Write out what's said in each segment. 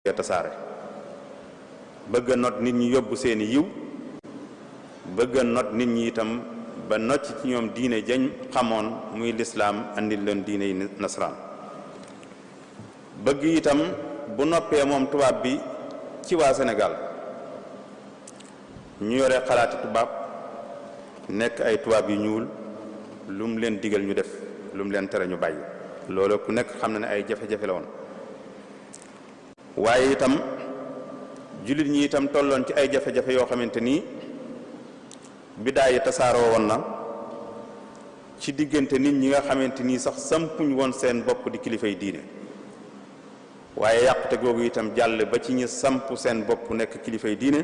a tasaare bëgg a not nit ñi yóbbu seeni yiw bëgg a not nit ñi itam ba nocc ci ñoom diine jañ xamoon muy lislaam andil leen diine yi nasaraan bëgg itam bu noppee moom tubaab bi ci waa Sénégal ñu yore xalaati tubaab nekk ay tubaab yu ñuul lu mu leen digal ñu def lu mu leen tere ñu bàyyi loolu ku nekk xam na ne ay jafe-jafe la woon waaye itam jullit ñi itam tolloon ci ay jafe-jafe yoo xamante nii bidaa yi tasaaroo woon na ci diggante nit ñi nga xamante nii sax sampuñ woon seen bopp di kilifay diine waaye yàqute googu itam jàll ba ci ñi samp seen bopp nekk kilifay diine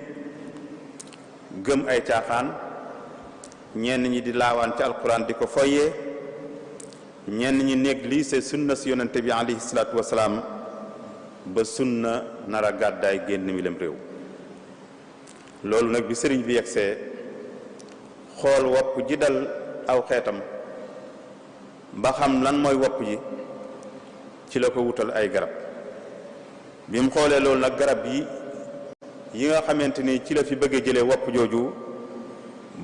gëm ay caaxaan ñenn ñi di laawaan ci alquran di ko foyee ñenn ñi négliger sunna si yonente bi alayhi salaatu wasalaam ba sunna nar a gàddaay génn mi lem réew loolu nag bi sëriñ bi yegsee xool wopp ji dal aw xeetam ba xam lan mooy wopp ji ci la ko wutal ay garab bi mu xoolee loolu nag garab yi nga xamante ni ci la fi bëgg a jëlee wopp jooju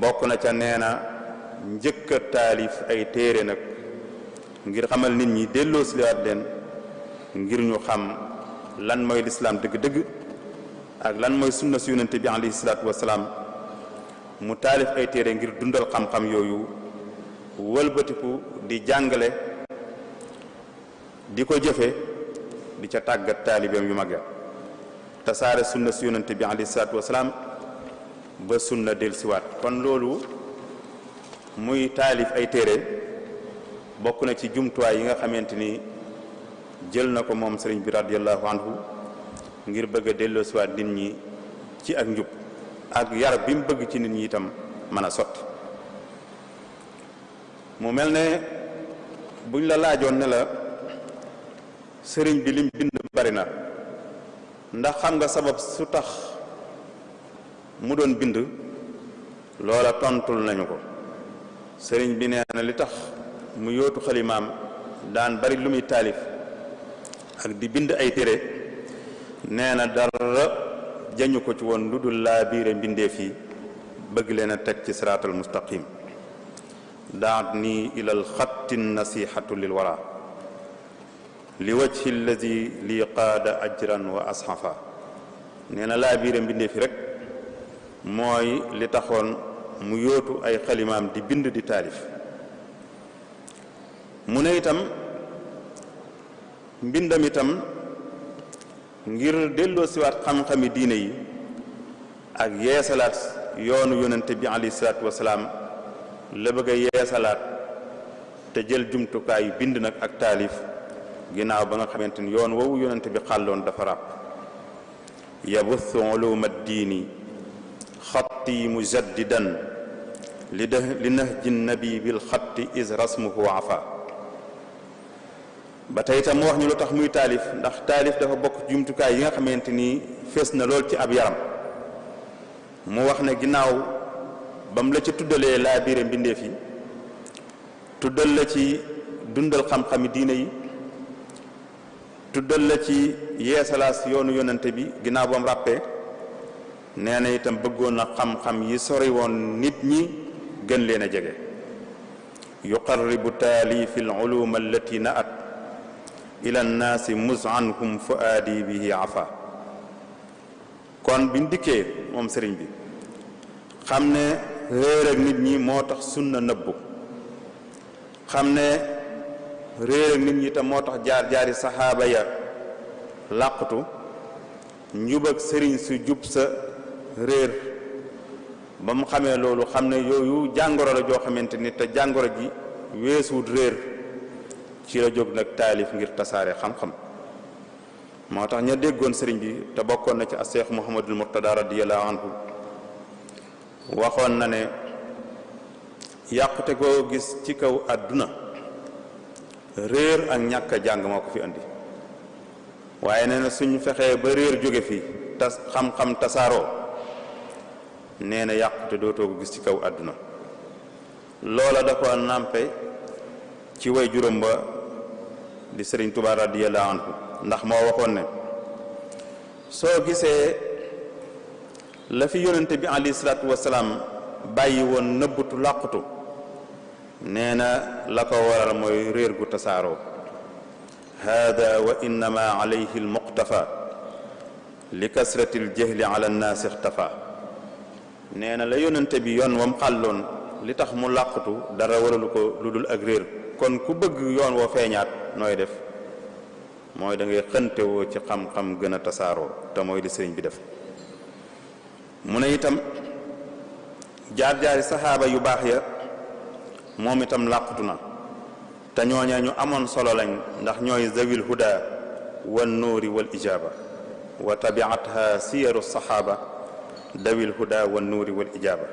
bokk na ca nee na njëkk a taalif ay téere nag ngir xamal nit ñi delloo si liwaat leen ngir ñu xam lan mooy lislaam dëgg-dëgg ak lan mooy sunna su yonente bi alayhi salaatu wasalaam mu taalif ay téere ngir dundal xam-xam yooyu wëlbatiku di jàngale di ko jëfe di ca tàggat taalibeem yu mag ya tasaare sunna su yonente bi alayhi salaatu wasalaam ba sunna del siwaat kon loolu muy taalif ay téere bokk na ci jumtuwaay yi nga xamante ni jël na ko moom sëriñ bi radiyallahu anhu ngir bëgg a delloo siwaat nit ñi ci ak njub ak yar bi mu bëgg ci nit ñi itam mën a sotti mu mel ne buñ la laajoon ne la sëriñ bi lim bind bari na ndax xam nga sabab su tax mu doon bind loola tontul nañu ko sëriñ bi nee na li tax mu yóotu xalimaam daan bari lu muy taalif ak di bind ay téere nee na dara jañu ko ci woon lu dul laa biire mbindeef yi bëgg leen a teg ci siraatal mustaqim daat nii ilal xatti nasihatu lil wara li wajhi allazi li qaada ajran wa ashafa nee na laa biire mbindeef yi rek mooy li taxoon mu yóotu ay xalimaam di bind di taalif mu ne itam mbindam itam ngir delloo siwaat xam-xami diine yi ak yeesalaat yoonu yonente bi alayhi salaatu wasalaam la bëgg a yeesalaat te jël jumtukaayu bind nag ak taalif ginnaaw ba nga xamante ni yoon woowu yonente bi xàlloon dafa ràpp yabuthu uluma diini xatti mujaddidan li nahji nabi bil xatti is rasmuhu afa ba tey itam mu wax ñu lu tax muy taalif ndax taalif dafa bokk jumtukaay yi nga xamante ni fees na lool ci ab yaram mu wax ne ginnaaw ba mu la ci tuddalee laa biire mbindeef yi tuddal la ci dundal xam-xami diine yi tuddal la ci yeesalaas yoonu yonante bi ginnaaw ba mu ràppee nee na itam bëggoon na xam-xam yi sori woon nit ñi gën leen a jege yuqarribu taalifi al uluma allati naat ila nnaasi mus anhum fuaadi bihi afa kon biñ dikkee moom sëriñ bi xam ne réer ak nit ñi moo tax sunna nëbbu xam ne réer ak nit ñi tam moo tax jaar-jaari saxaaba ya làqatu njub ak sëriñ su jub sa réer ba mu xamee loolu xam ne yooyu jàngoro la joo xamante ni te jàngoro ji weesuut réer ci la jóg nag taalif ngir tasaare xam-xam moo tax ña déggoon sëriñ bi te bokkoon na ci a Seex Muhammadul Murtada radiyallahu anhu waxoon na ne yàqute koo gis ci kaw àdduna réer ak ñàkk a jàng moo ko fi andi waaye nee na suñ fexee ba réer jóge fi tas xam-xam tasaaroo nee na yàqute dootoo ko gis ci kaw àdduna loola da ko nàmpe ci way juróom ba di sëriñ Tuubaa radiyallahu anhu ndax moo waxoon ne soo gisee la fi yonente bi alayhi salaatu wasalaam bàyyi woon nëbbutu làqutu nee na la ko waral mooy réer gu tasaaroo hada wa innama alayhi almuqtafa li kasrati aljahli ala annaasi ixtafa nee na la yonente bi yoon wam xàlloon li tax mu làqutu dara waralu ko lu dul ak réer kon ku bëgg yoon woo feeñaat nooy def mooy da ngay xëntewoo ci xam-xam gën a tasaaroo te mooy li sëriñ bi def mu ne itam jaar-jaari saxaaba yu baax ya moom itam làqutu na te ñooña ñu amoon solo lañ ndax ñooy zawil huda wan nuuri wal ijaaba wa tabiatha siyaru saxaaba dawil huda wan nuuri wal ijaaba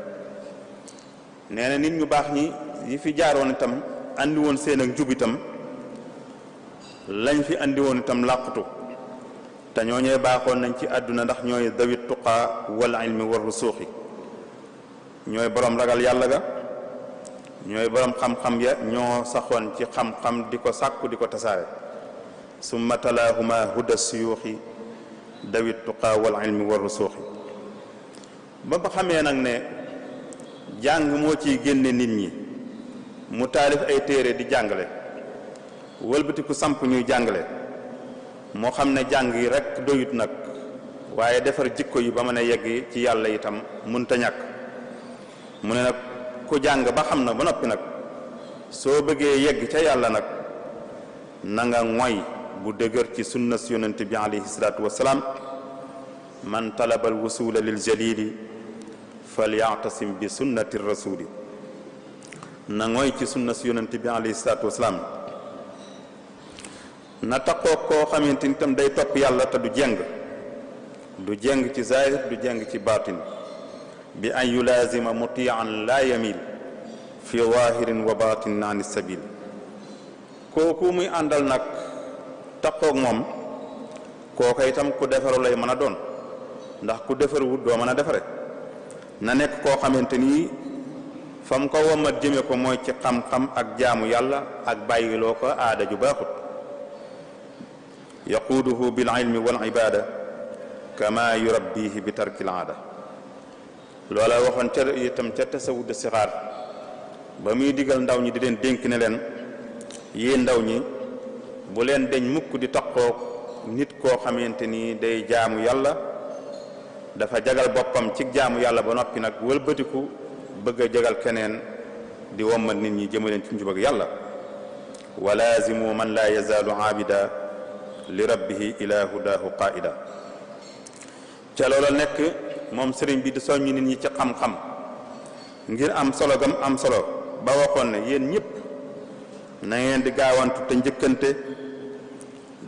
nee na nit ñu baax ñi yi fi jaaroon itam andi woon seen ak njub itam lañ fi andi woon itam làqutu te ñooñee baaxoon nañ ci àdduna ndax ñooy dawit tuqaa wal ilmi war rusuuxi ñooy borom ragal yàlla ga ñooy borom xam-xam ya ñoo saxoon ci xam-xam di ko sàkku di ko tasaare summa talaahuma huda suyuuxi dawit tuqaa wal ilmi war rusuuxi ba xamee nag ne jàng moo ciy génne nit ñi mu taalif ay téere di jàngale wëlbatiku samp ñuy jàngale moo xam ne jàng yi rekk doyut nag waaye defar jikko yi ba mën a yegg ci yàlla itam mënta ñàkk mu ne nag ku jàng ba xam na ba noppi nag soo bëggee yegg ca yàlla nag na nga ngoy bu dëgër ci sunna si yonent bi alayhi salaatu wassalaam man talabal wusula lil jalili falyatasim bi sunnati rasuli na ngoy ci sunna si yonent bi alayhi salaatu wassalaam na taqoo koo xamante ni tam day topp yàlla te du jeng ci zahir du jeng ci baatin bi an yulaazima mutian la yamil fi zahirin wa batin an sabil kooku muy àndal nag taqoog moom kooka itam ku defaru lay mën a doon ndax ku defaruwut doo mën a defare na nekk koo xamante ni fam ko womat jëme ko mooy ci xam-xam ak jaamu yàlla ak bàyyiloo ko aada ju baaxut yaquuduhu bil ilmi wal ibada kama yurabbihi bi tarkil aada loola waxoon ca itam ca tasawud sixaar ba muy digal ndaw ñi di leen dénk ne leen yéen ndaw ñi bu leen deñ mukk di taqoo nit koo xamante ni day jaamu yàlla dafa jagal boppam ci jaamu yàlla ba noppi nag wëlbatiku bëgg a jagal keneen di wommat nit ñi jëmaleen ci njub ak yàlla wa laazimu man laa yazaalu aabida li rabbihi ila hudahu qaida ca loola nekk moom sëriñ bi di soññi nit ñi ci xam-xam ngir am solo gam am solo ba waxoon ne yéen ñëpp na ngeen di gaawantu te njëkkante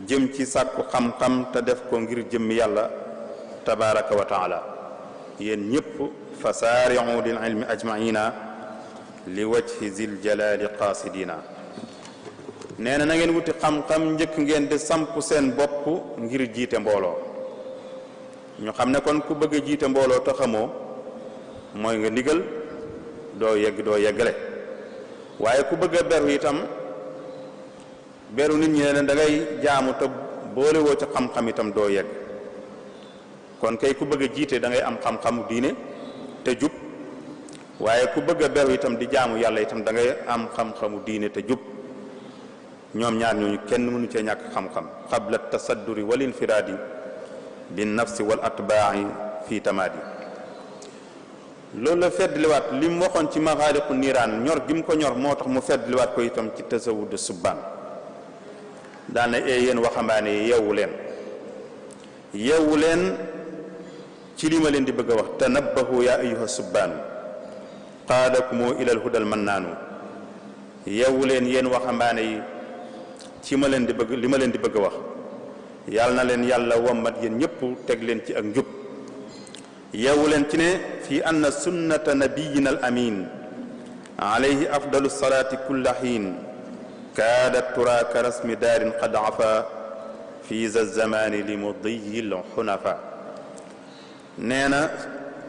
jëm ci sàkku xam-xam te def ko ngir jëmmi yàlla tabaraka wa taala yéen ñëpp fa saari'u lil ilmi ajmaina li wajhi zil jalali qasidina nee na ngeen wuti xam-xam njëkk ngeen di samp seen bopp ngir jiite mbooloo ñu xam ne kon ku bëgg a jiite mbooloo te xamoo mooy nga ndigal doo yeggale waaye ku bëgg a beru itam beru nit ñi ne da ngay jaamu te boole woo ci xam-xam itam doo yegg kon kay ku bëgg a jiite da ngay am xam-xamu diine te jub waaye ku bëgg a beru itam di jaamu yàlla itam da ngay am xam-xamu diine te jub ñoom ñaar ñooñu kenn mënu cee ñàkk xam-xam qabla tasadduri wal infiraadi bin nafsi wal atbaai fii tamaadi loolu la feddliwaat li mu waxoon ci maxaaliqu niiraan ñor gi mu ko ñor moo tax mu feddliwaat ko itam ci tasawudu subbaan daana yéen waxambaane yi yeewu leen ci li ma leen di bëgg a wax tanabbahu yaa ayyuha subbaanu qaadakumoo ilal hudal mannaanu yeewu leen yéen waxambaane yi ci li ma leen di bëgg a wax yàlla na leen yàlla wommat yéen ñëpp teg leen ci ak njub yeewu leen ci ne fii anna sunnata nabiyina al amin alayhi afdalu salaati kulla xiin kaadat turaaka rasmi daarin qad afa fi za zamaani li mudiyil xunafa nee na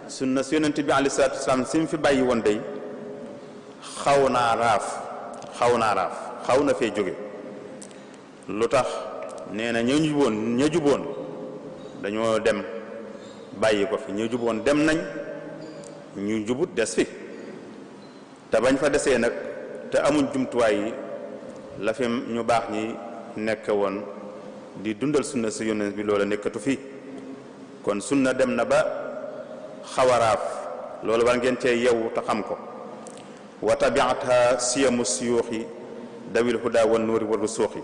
sunna si yonent bi alayhi salaatu wasalaam si mu fi bàyyi woon day xaw naa raaf xaw na fee jóge lu tax nee na ña juboon dañoo dem bàyyi ko fi ñu juboon dem nañ ñu jubut des fi te bañ fa desee nag te amuñ jumtuwaay yi la fi ñu baax ñi nekk woon di dundal sunna si yonent bi loola nekkatu fi kon sunna dem na ba xawaraaf loolu war ngeen cee yewu te xam ko wa tabiatha siyamu siyuuxi dawil huda wan nuuri wa rusuuxi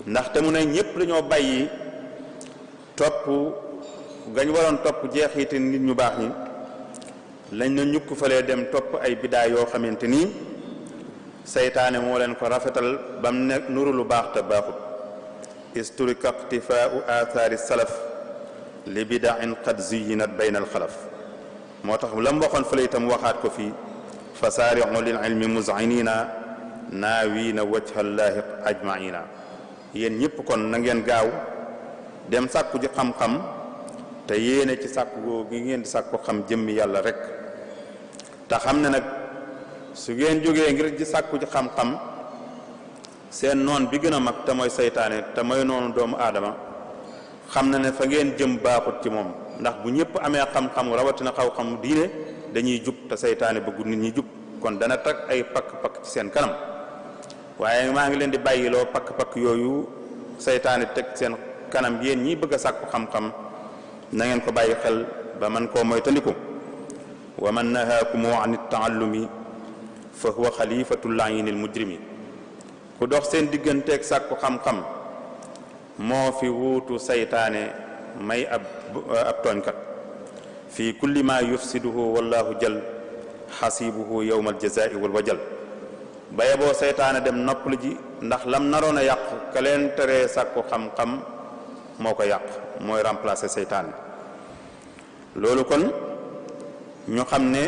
ndaxte mu ne ñëpp dañoo bàyyi topp gañ waroon topp jeexiti nit ñu baax ñi lañ na ñukk falee dem topp ay bidaa yoo xamante nii seytaane moo leen ko rafetal bam ne nuru lu baax te baaxut isturika iqtifaau aathaari salaf li bidain qad zuyinat bayna alxalaf moo tax lam waxoon fële itam waxaat ko fii fa saariu lil ilmi muzinina naawiina wajhallaahi ajmaina yéen ñëpp kon na ngeen gaaw dem sàkku ji xam-xam te yéene ci sàkku goo gi ngeen di sàkku xam jëmmi yàlla rek te xam ne nag su ngeen jógee ngir ji sàkku ji xam-xam seen noon bi gën a mag te mooy seytaane te mooy noonu doomu aadama xam na ne fa ngeen jëm baaxut ci moom ndax bu ñëpp amee xam-xam rawatina xaw-xam diine dañuy jub te seytaane bëggu nit ñi jub kon dana tag ay pakk-pakk ci seen kanam waaye maa ngi leen di bàyyiloo pakk-pakk yooyu seytaane teg seen kanam yéen ñi bëgg a sàkku xam-xam na ngeen ko bàyyi xel ba man koo moytandiku wa man nahaakumu an taallumi fa huwa xalifatu laayinil mujrimi ku dox seen digganteeg sàkku xam-xam moo fi wuutu seytaane may ab tooñkat fi kulli ma yufsiduhu wallahu jal xasibuhu yowma aljazai walwajal baye boo seytaane dem noppalu ji ndax lam naroon a yàq ka leen teree sàkku xam-xam moo ko yàq mooy remplacer seytaane loolu kon ñu xam ne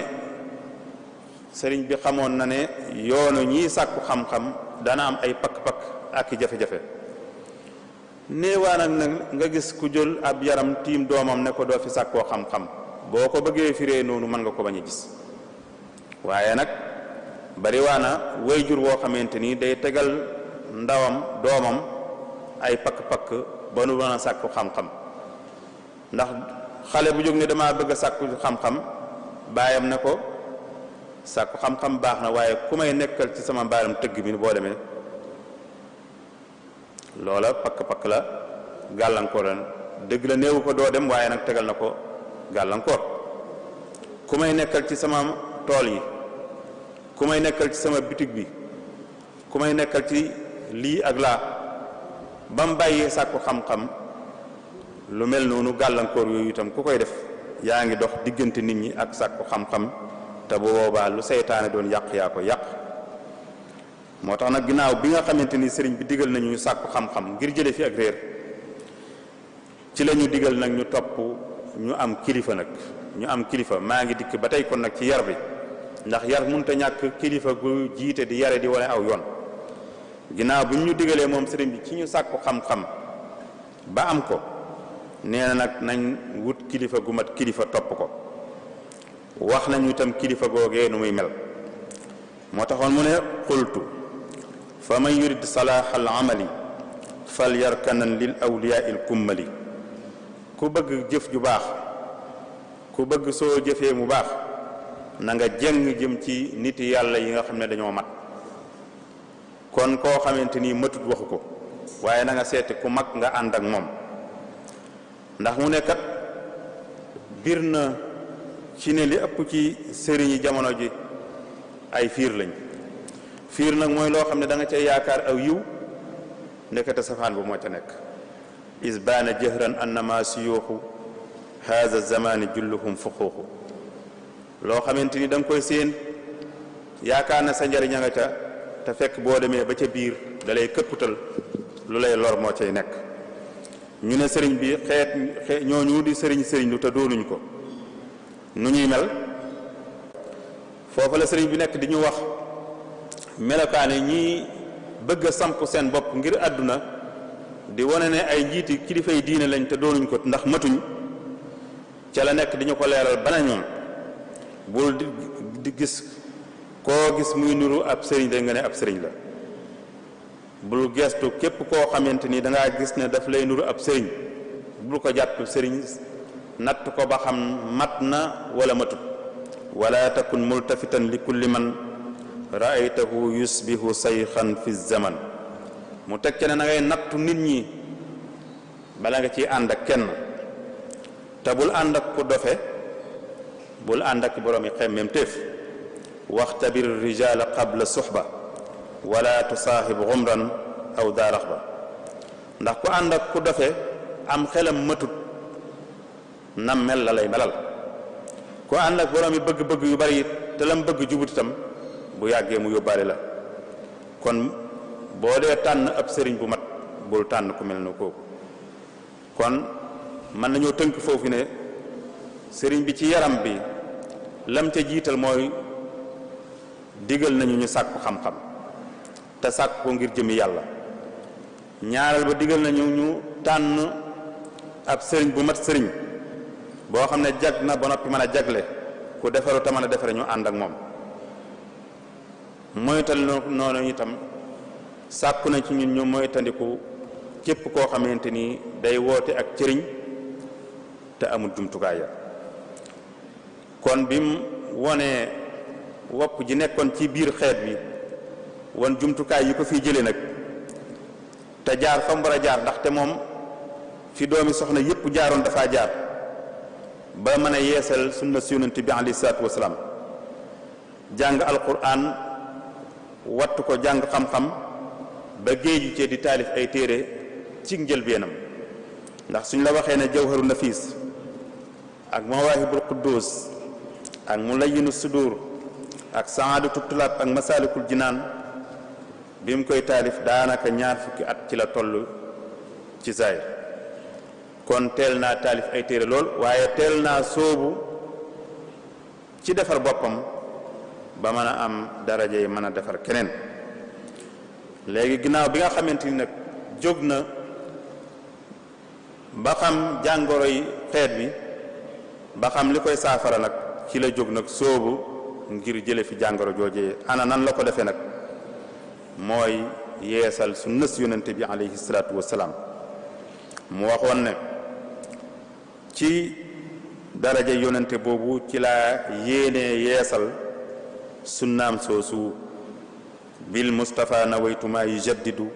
sëriñ bi xamoon na ne yoonu ñii sàkku xam-xam dana am ay pakk-pakk ak i jafe-jafe néewaa nag nga gis ku jël ab yaram tiim doomam ne ko doo fi sàkkoo xam-xam boo ko bëggee firee noonu mën nga ko bañ a gis waaye nag bari waa na wayjur woo xamante ni day tegal ndawam doomam ay pakk-pakk ba nu mën a sàkku xam-xam ndax xale bu jóg ne damaa bëgg a sàkku xam-xam baayam ne ko sàkku xam-xam baax na waaye ku may nekkal ci sama mbaaram tëgg mi boo demee loola pakk-pakk la gàllankoor la dëgg la néewu ko doo dem waaye nag tegal na ko gàllankoor ku may nekkal ci sama tool yi ku may nekkal ci sama bitig bi ku may nekkal ci lii ak laa ba mu bàyyee sàkku xam-xam lu mel noonu gàllankoor yooyu itam ku koy def yaa ngi dox diggante nit ñi ak sàkku xam-xam te bu boobaa lu seytaane doon yàq yaa ko yàq moo tax nag ginnaaw bi nga xamante ni sëriñ bi digal nañu sàkku xam-xam ngir jële fi ak réer ci la ñu digal nag ñu topp ñu am kilifa nag ñu am kilifa maa ngi dikk ba tey kon nag ci yar bi ndax yar mënut a ñàkk kilifa gu jiite di yare di wane aw yoon ginnaaw bu ñu digalee moom sëriñ bi ci ñu sàkku xam-xam ba am ko nee na nag nañ wut kilifa gu mat kilifa topp ko wax nañu itam kilifa googee nu muy mel moo taxoon mu ne qultu fa man yurid salaaha al amali fal yarkanan lil awliyaa il kummali ku bëgg jëf ju baax ku bëgg soo jëfee mu baax na nga jëng jëm ci nit yàlla yi nga xam ne dañoo mat kon koo xamante ni matut waxu ko waaye na nga seeti ku mag nga ànd ak moom ndax mu ne kat bir na ci ne li ëpp ci sëriñ yi jamono ji ay fiir lañ fiir nag mooy loo xam ne da nga cay yaakaar aw yiw ndekete safaan bu moo ca nekk isbaana jëhran annama siyuuxu haza zamani julluhum fuquuxu loo xamante ni da nga koy séen yaakaar na sa njariñ a nga ca te fekk boo demee ba ca biir da lay këpputal lu lay lor moo cay nekk ñu ne sëriñ bi xeet ñooñu di sëriñ lu te doonuñ ko nu ñuy mel foofu la sëriñ bi nekk di ñu wax melokaane ñi bëgg a samp seen bopp ngir àdduna di wane ne ay njiiti kilifay diine lañ te doonuñ ko ndax matuñ ca la nekk di ñu ko leeral bana ñoom bul di gis koo gis muy nuru ab sëriñ da nga ne ab sëriñ la bul gestu képp koo xamante ni dangaa gis ne daf lay nuru ab sëriñ bul ko jàpp sëriñ natt ko ba xam mat na wala matut wala takun multafitan li kulli man raaytahu yusbihu sayxan fi zaman mu teg ci ne na ngay nattu nit ñi bala nga ciy ànd ak kenn te bul ànd ak ku dofe bul ànd ak boroomi xemmem téef waxtabir rijala qabla suxba wala tusaaxib xumran aw daarax ba ndax ku ànd ak ku dofe am xelam matut nam mel la lay melal ku ànd ak boroomi bëgg-bëgg yu bari it te lam bëgg jubut itam bu yàggee mu yóbbaale la kon boo dee tànn ab sëriñ bu mat bul tànn ku mel ne kooku kon mën nañoo tënk foofu ne sëriñ bi ci yaram bi lam ca jiital mooy digal nañu ñu sàkku xam-xam te sàkk ko ngir jëmi yàlla ñaareel ba digal nañu ñu tànn ab sëriñ bu mat sëriñ boo xam ne jag na ba noppi mën a jagle ku defaru te mën a defare ñu ànd ak moom moytal noonu itam sàkku na ci ñun ñu moytandiku képp koo xamante ni day woote ak cëriñ te amul jumtukaay ya kon bi mu wonee wopp ji nekkoon ci biir xeet bi won jumtukaay yi ko fiy jëlee nag te jaar fa mu war a jaar ndaxte moom fi doomi soxna yépp jaaroon dafaa jaar ba mën a yeesal sunna si yonent bi alayhi salaatu wasalaam jàng alquran wattu ko jàng xam-xam ba géeju cee di taalif ay téere ci njëlbeenam ndax suñ la waxee ne jawharu nafis ak mawaahibul quddus ak mulayyinu sudur ak saadatu tulaab ak masalikul jinaan bi mu koy taalif daanaka 20 at ci la toll ci zaahir kon teel naa taalif ay téere lool waaye teel naa sóobu ci defar boppam ba mën a am daraja yi mën a defar keneen léegi ginnaaw bi nga xamante ni nag jóg na ba xam jàngoro yi xeet bi ba xam li koy saafara nag ci la jóg nag sóobu ngir jële fi jàngoro joojee ana nan la ko defee nag mooy yeesal sunna si yonente bi alayhi salaatu wasalaam mu waxoon ne ci daraja yonente boobu ci laa yéenee yeesal sunnaam soosu bil mustafa nawaytu maa yujaddidu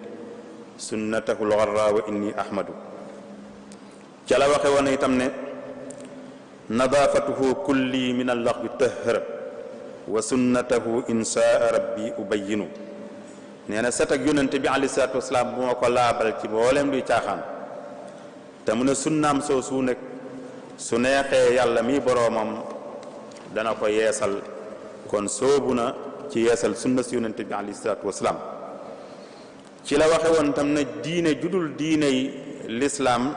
sunnatahu lgarra wa inni ahmadu ca la waxe woon itam ne nadaafatuhu kulli min allaxbi tahara wa sunnatahu inshaa rabbi ubayinu nee na set ak yonente bi alayhi salaatu wasalaam bu ma ko laabal ci mboolem luy caaxaan te mu ne sunnaam soosu nag su neexee yàlla mi boroomam dana ko yeesal kon soobu na ci yeesal sunna si yonente bi alayhi salaatu wasalaam ci la waxe woon tam ne diine judul diine yi lislaam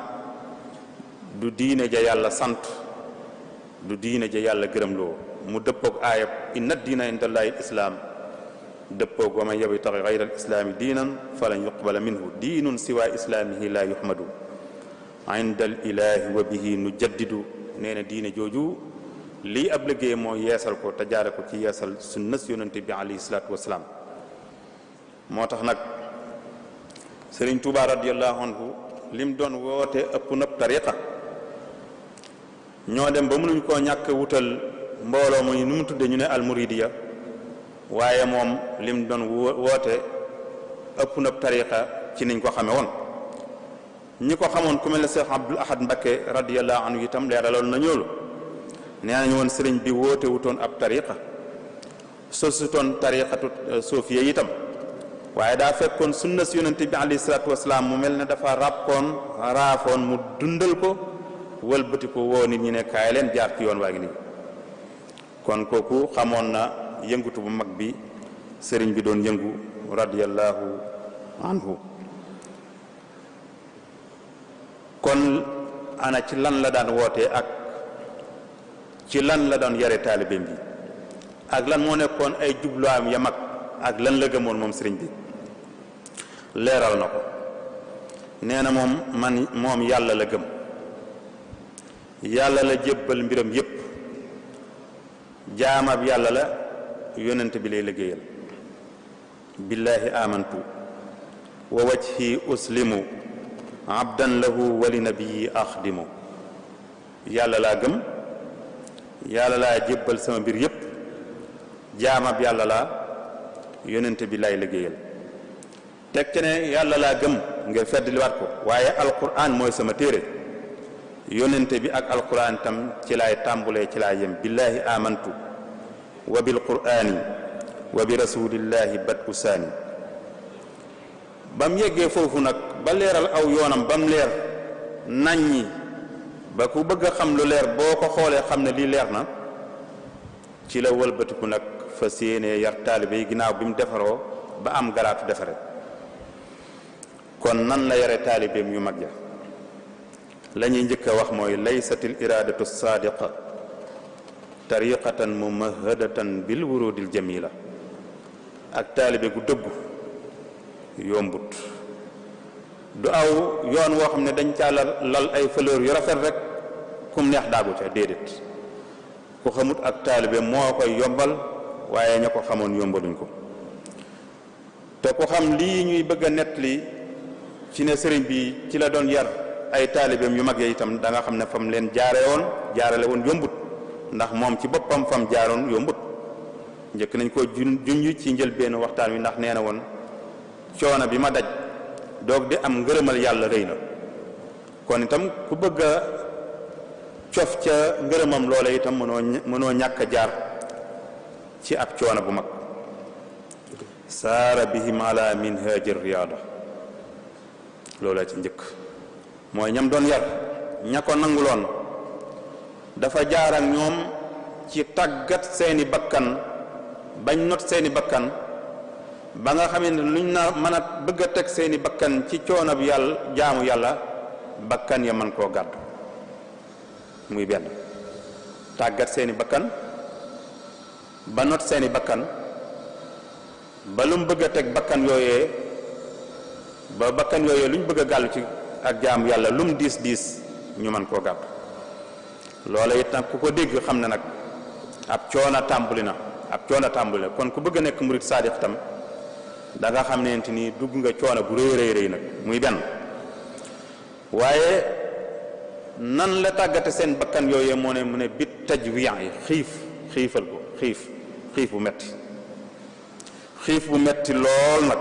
du diine ja yàlla sant du diine ja yàlla gërëmloo mu dëppoog aayab inna diina indallahi islaam dëppoog wa man yabtaghi ghayra al-islaami diinan falan yuqbala minhu diinun siwa islaamihi la yuhmadu inda al ilahi wa bihi nujaddidu nee na diine jooju lii ab liggéey moo yeesal ko te jaare ko ci yeesal sunna si yonente bi alayhi salaatu wasalaam moo tax nag Sëriñ Tuubaa radiyallahu anhu lim doon woote ëpp nëpp tariqa ñoo dem ba mënuñ koo ñàkk wutal mbooloo mu nu mu tudde ñu ne almuridiya waaye moom lim doon woote ëpp nëpp tariqa ci niñ ko xame woon ñi ko xamoon ku mel ne Cheikh Abdul Ahad Mbakke radiyallahu anhu itam leeraloon na ñoolu nee nañu woon sëriñ bi woote wutoon ab tariqa sosutoon tariqatu suufiya itam waaye daa fekkoon sunna si yonente bi alayhi salaatu wasalaam mu mel ne dafa ràppoon raafoon mu dundal ko wëlbati ko woo nit ñi ne kaay leen jaar ci yoon waa ngi nii kon kooku xamoon na yëngutu bu mag bi sëriñ bi doon yëngu radiyallahu anhu kon ana ci lan la daan wootee ak ci lan la doon yare taalibeem bi ak lan moo nekkoon ay jubluwaam ya mag ak lan la gëmoon moom sëriñ bi leeral na ko nee na moom yàlla la gëm yàlla la jébbal mbiram yépp jaamab yàlla la yonent bi lay liggéeyal billaahi amantu wa wajhi uslimu abdan lahu wa li nabii axdimu yàlla laa gëm yàlla laa jébbal sama mbir yépp jaamab yàlla laa yonente bi lay liggéeyal teg ci ne yàlla laa gëm ngir feddliwaat ko waaye alquran mooy sama téere yonente bi ak alquran tam ci laay tàmbulee ci laay yem billaahi amantu wa bil qur'ani wa bi rasulillahi bat usaani ba mu yeggee foofu nag ba leeral aw yoonam ba mu leer naññi ba ku bëgg a xam lu leer boo ko xoolee xam ne lii leer na ci la wëlbatiku nag fas yéenee yar taalibe yi ginnaaw bi mu defaroo ba am garaatu defare kon nan la yare taalibeem yu mag ja la ñuy njëkk a wax mooy laysatil iradatu saadiqa tariqatan mumahadatan bil wurudil jamila ak taalibe gu dëggu yombut du aw yoon woo xam ne dañ caa lal ay fleur yu rafet rek kum neex daagu ca déedéet ku xamut ak taalibe moo koy yombal waaye ña ko xamoon yombaluñ ko te ku xam lii ñuy bëgg a nettali ci ne sëriñ bi ci la doon yar ay taalibeem yu mag ya itam da nga xam ne fam leen jaarale woon yombut ndax moom ci boppam fam jaaroon yombut njëkk nañ ko junj ci njëlbéenu waxtaan wi ndax nee na woon coono bi ma daj doog di am ngërëmal yàlla rëy na kon itam ku bëgg a cof ca ngërëmam loola itam mënoo ñàkk a jaar ci ab coono bu mag saara bihim ala minhajir riyaada loola ci njëkk mooy ñam doon yar ña ko nanguloon dafa jaar ak ñoom ci tàggat seeni bakkan bañ not seeni bakkan ba nga xam ne luñ na mën a bëgg a teg seeni bakkan ci coono bi yàlla jaamu yàlla bakkan ya mën koo gàddu muy benn tàggat seeni bakkan ba not seeni bakkan ba lu mu bëgg a teg bakkan yooyee ba bakkan yooyee lu ñu bëgg a gàllu ci ak jaamu yàlla lu mu diis diis ñu mën koo gàddu loola it nag ku ko dégg xam ne nag ab coono tàmbuli na kon ku bëgg a nekk murid saadiq tam da nga xam ne ni dugg nga coono bu rëy rëy nag muy benn waaye nan la tàggate seen bakkan yooyee moo ne mu ne bit tajwiyan yi xiifal ko xiif bu metti lool nag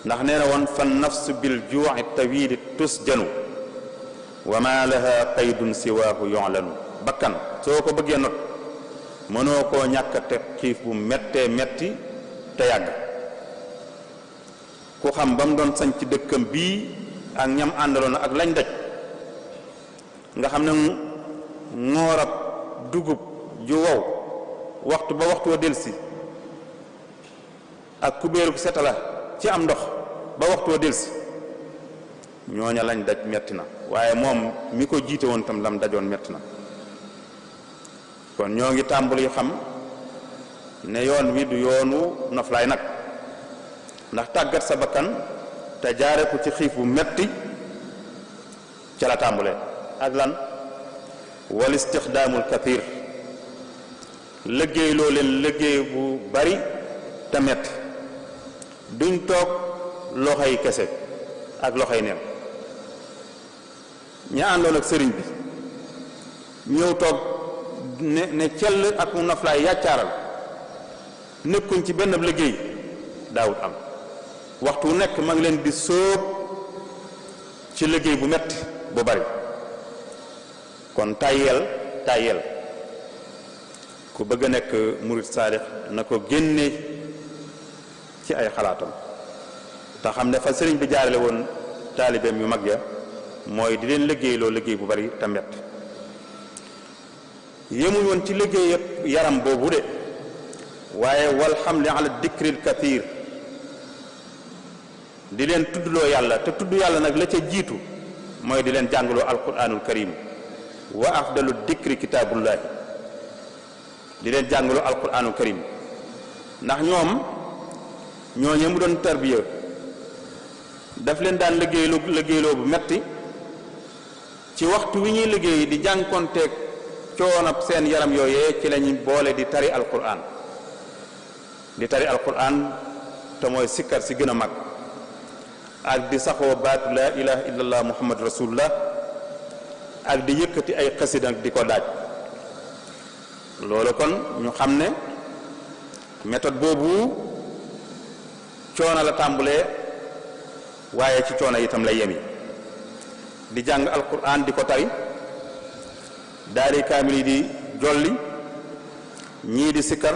ndax nee na woon fa nafsu bil juu'i tawili tusjanu wa ma laha qaydun siwaahu yu'lanu bakkan soo ko bëggee not mënoo koo ñàkk a teg xiif bu mettee metti te yàgg ku xam ba mu doon sañ ci dëkkam bii ak ñam àndaloon ak lañ daj nga xam ne ngoorab dugub ju wow waxtu ba waxtu wa delsi ak kubéeru setala ci am ndox ba waxtu wa delsi ñooña lañ daj metti na waaye moom mi ko jiite woon tam lam dajoon metti na kon ñoo ngi tàmbali xam ne yoon wi du yoonu noflaay nag ndax tàggat sa bakkan te jaare ko ci xiif bu metti ca la tàmbulee ak lan wal istixdaamul kathir liggéey loo leen liggéey bu bari te metti duñ toog loxoy kese ak loxoy neen ña àndoon ak sëriñ bi ñëw toog ne cell ak mu noflaay yàccaaral nekkuñ ci benn liggéey daawut am waxtu nekk ma ngi leen di sóob ci liggéey bu metti bu bari kon tàyyeel ku bëgg a nekk murid saadix na ko génne ci ay xalaatam te xam ne fa sëriñ bi jaarale woon taalibeem yu mag ya mooy di leen liggéey loo liggéey bu bari te metti yemuñ woon ci liggéey yëpp yaram boobu de waaye wal xamli ala dikril kathir di leen tuddloo yàlla te tudd yàlla nag la ca jiitu mooy di leen jàngaloo alquranul karim wa afdalu dikri kitaabullahi di leen jàngaloo alquranul karim ndax ñooñu mu doon tarbiya daf leen daan liggéeyloo bu metti ci waxtu wi ñuy liggéey di jànkonteeg coonab seen yaram yooyee ci lañuy boole di tari alquran te mooy sikkar si gën a mag ak di saxoo baatu laa ilaha illallah muhammad rasulullah ak di yëkkati ay xasida di ko daaj. loolu kon ñu xam ne méthode boobu coono la tàmbulee waaye ci coono itam lay yemi di jàng alquran di ko tari daari kaamil yi di jolli ñii di sikkar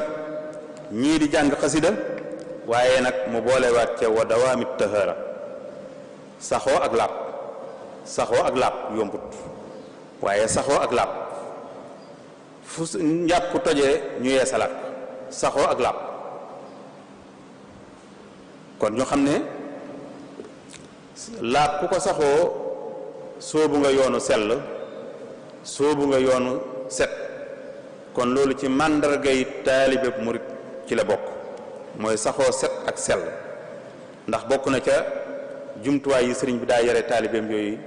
ñii di jàng xasida waaye nag mu boolewaat ca wa dawaami tahara saxoo ak laab saxoo ak laab yombut waaye saxoo ak laab fu njàpp tojee ñu yeesalaat saxoo ak laab kon ñu xam ne laab ku ko saxoo soobu nga yoonu sell soobu nga yoonu set kon loolu ci màndargay taalibe murit ci la bokk mooy saxoo set ak sell ndax bokk na ca jumtuwaay yi sëriñ bi daa yare taalibeem yooyu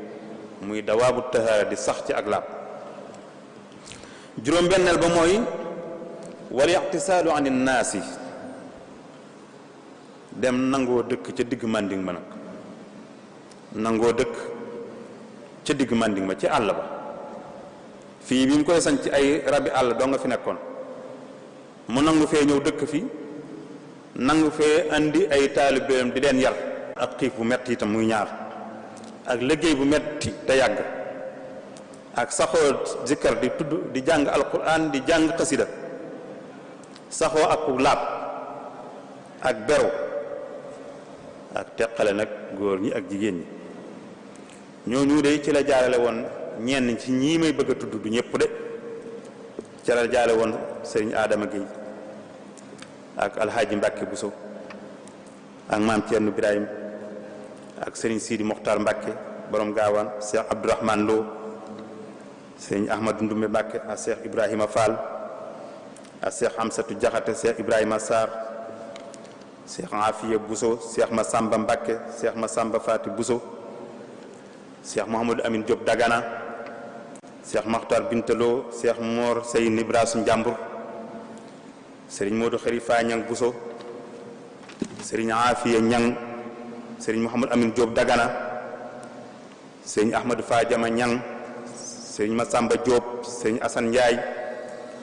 muy dawaabu tahaara di sax ci ak laab juróom-benneel ba mooy wal iqtisaalu an innaasi dem nangoo dëkk ca digg mànding ma nag nangoo dëkk ca digg mànding ma ci àll ba fii bi mu koy sañ ci ay rabi àll doo nga fi nekkoon mu nangu fee ñëw dëkk fi nangu fee andi ay taalibeem di leen yar ak xiif bu metti itam muy ñaar ak liggéey bu metti te yàgg ak saxoo zikkar di tudd di jàng alquran di jàng xasida saxoo ak laab ak beru ak teqale nag góor ñi ak jigéen ñi ñooñu de ci la jaarale woon ñenn ci ñii may bëgg a tudd du ñëpp de ci la jaarale woon sëriñ Adama Gueye ak alhaaji Mbàkke Buso ak maam Ceerno Birahim ak sëriñ Sidi Mokhtar Mbàkke borom gaawaan Cheikh Abdourahman Lo sëriñ Ahmadou Ndumbe Mbàkke ak Cheikh Ibrahima Fall ak Cheikh Amsatou Jaxate Cheikh Ibrahima Sarr Cheikh Afiya Buso Cheikh Massamba Mbàkke Cheikh Massamba Fati Buso Cheikh Mouhamadou Amine Diop Dagana Cheikh Makhtar Bintalo Cheikh Mor Sey Nibrasu Njàmbur Serigne Modou Kharifa Ñang Buso Serigne Afiya Ñang Serigne Mouhamadou Amine Diop Dagana Serigne Ahmadou Fadiama Ñang Serigne Massamba Diop Serigne Assane Ndiaye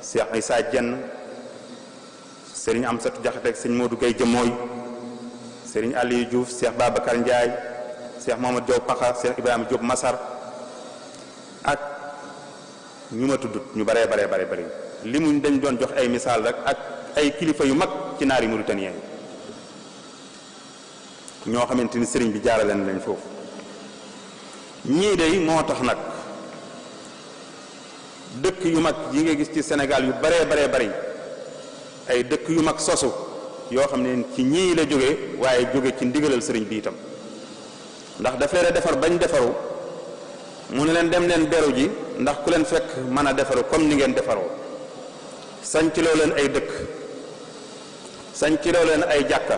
Cheikh Issa Dieng Serigne Amsatou Diakhaté Serigne Modou Gueye Jëmooy Serigne Aliou Diouf Cheikh Babacar Ndiaye Cheikh Mohamed Diop Paxa Cheikh Ibrahima Diop Massar ak ñu ma tuddut ñu bare li muñ dañ doon jox ay misaal rek ak ay kilifa yu mag ci naari Mauritanie ñoo xamante ni sëriñ bi jaarale na leen foofu ñii day moo tax nag dëkk yu mag yi nga gis ci Sénégal yu bare bari ay dëkk yu mag sosu yoo xam ne ci ñii la jóge waaye jóge ci ndigalal sëriñ bi itam ndax daf leen a defar bañ defaru mu ne leen dem leen beru ji ndax ku leen fekk mën a defaru comme ni ngeen defaroo sañciloo leen ay dëkk sañciloo leen ay jàkka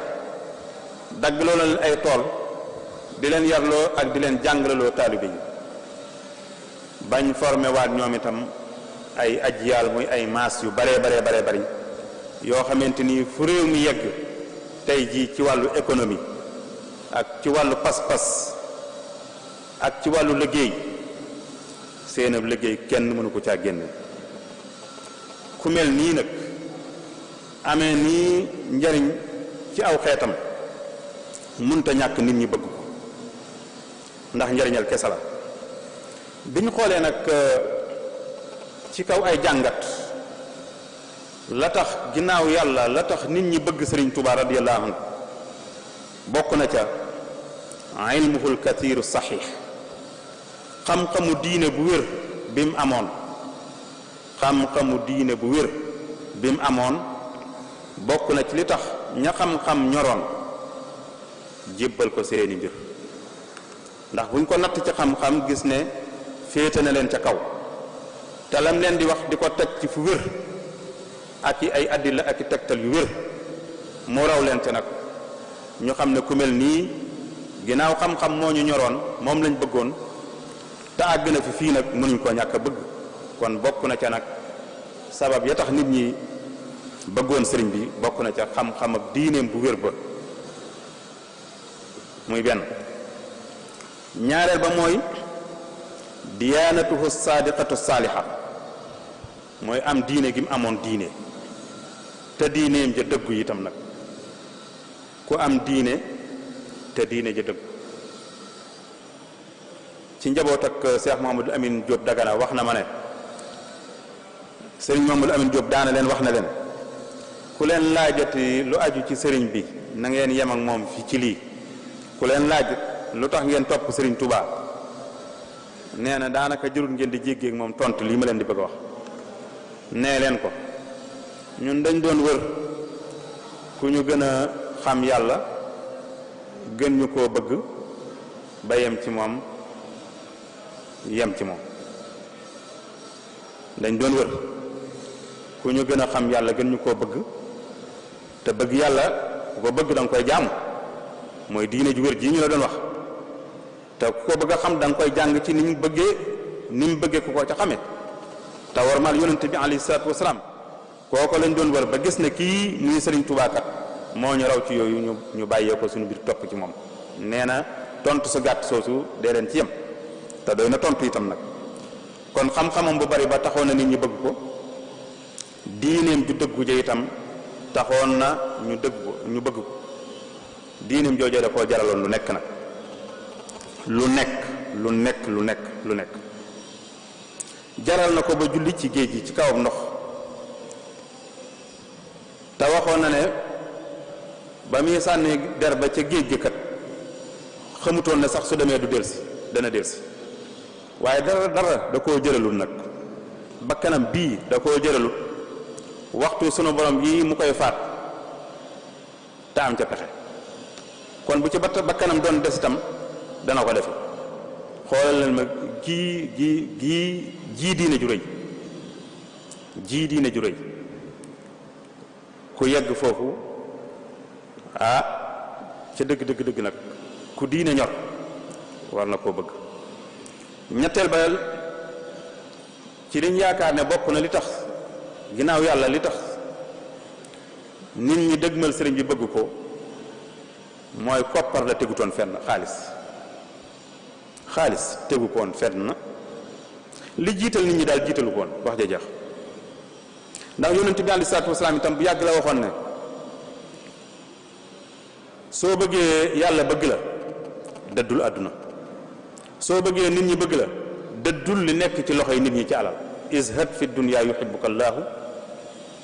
daggloo leen ay tool di leen yarloo ak di leen jàngalaloo taalibe yi bañ formé waat ñoom itam ay ajyaal muy ay maas yu bare bari yoo xamante ni fu réew mi yegg tey jii ci wàllu économie ak ci wàllu pas-pas ak ci wàllu liggéey seen ab liggéey kenn mënu ko caa génne ku mel nii nag amee nii njariñ ci aw xeetam munta ñàkk nit ñi bëgg ko ndax njariñal kese la bi ñu xoolee nag ci kaw ay jàngat la tax ginnaaw yàlla la tax nit ñi bëgg Sëriñ Tuubaa radiyallahu anhu bokk na ca ilmuhul kathiru saxiix xam-xamu diine bu wér bi mu amoon xam-xamu diine bu wér bi mu amoon bokk na ci li tax ña xam-xam ñoroon jébbal ko seeni mbir ndax buñ ko natt ci xam-xam gis ne féete na leen ca kaw te lam leen di wax di ko teg ci fu wér ak i ay addila ak i tegtal yu wér moo raw leen ca nag ñu xam ne ku mel nii ginnaaw xam-xam moo ñu ñoroon moom lañ bëggoon te àgg na fi fii nag mënuñ koo ñàkk a bëgg kon bokk na ca nag sabab ya tax nit ñi bëggoon sëriñ bi bokk na ca xam-xam ak diineem bu wér ba muy benn ñaareel ba mooy diyaanatuhu saadiqatu saaliha mooy am diine gi mu amoon diine te diineem ja dëggu itam nag ku am diine te diine ja dëggu. ci njaboot ak Cheikh Mouhamadou Amine Diop Dagana wax na ma ne sëriñ Mouhamadou Amine Diop daana leen wax na leen ku leen laajati lu aju ci sëriñ bi na ngeen yem ak moom fi ci lii ku leen laaj lu tax ngeen topp sëriñ Touba nee na daanaka jërul ngeen di jéggee ak moom tontu lii ma leen di bëgg a wax. nee leen ko ñun dañ doon wër ku ñu gën a xam yàlla gën ñu koo bëgg ba yem ci moom dañ doon wër ku ñu gën a xam yàlla gën ñu koo bëgg te bëgg yàlla ku ko bëgg da nga koy jaamu mooy diine ju wër ji ñu la doon wax te ku ko bëgg a xam da nga koy jàng ci ni mu bëggee ku ko ca xamee te warmal yonente bi alayhi salaatu wasalaam kooko lañ doon wër ba gis ne kii muy Sëriñ Tuubaa kat moo ñu raw ci yooyu ñu bàyyee ko suñu biir topp ci moom. nee na tontu su gàtt soosu dee leen ci yem te doy na tontu itam nag kon xam-xamam bu bari ba taxoon na nit ñi bëgg ko diineem ju dëggu ja itam taxoon na ñu bëgg ko diineem joojee da koo jaraloon lu nekk nag lu nekk jaral na ko ba julli ci géej gi ci kawam ndox te waxoon na ne ba muy sànni der ba ca géej gi kat xamutoon ne sax su demee du delsi dana delsi waaye dara da koo jëralul nag bakkanam bii da koo jëralul waxtu sunu borom yi mu koy faat te am ca pexe kon bu ci bakkanam doon des itam dana ko defe xoolal leen ma jii diine ju rëy ku yegg foofu ca dëgg nag ku diine ñor war na koo bëgg. ñetteel ba ci liñ yaakaar ne bokk na li tax ginnaaw yàlla li tax nit ñi dëgmal sëriñ bi bëgg ko mooy koppar la tegutoon fenn xaalis tegu ko woon fenn li jiital nit ñi daal jiitalu ko woon wax ja jeex ndax yonent bi alayhi salaatu wasalaam itam bu yàgg la waxoon ne soo bëggee yàlla bëgg la dëddul àdduna soo bëggee nit ñi bëgg la dëddul li nekk ci loxoy nit ñi ci alal izhad fi dunya yuhibbuka allahu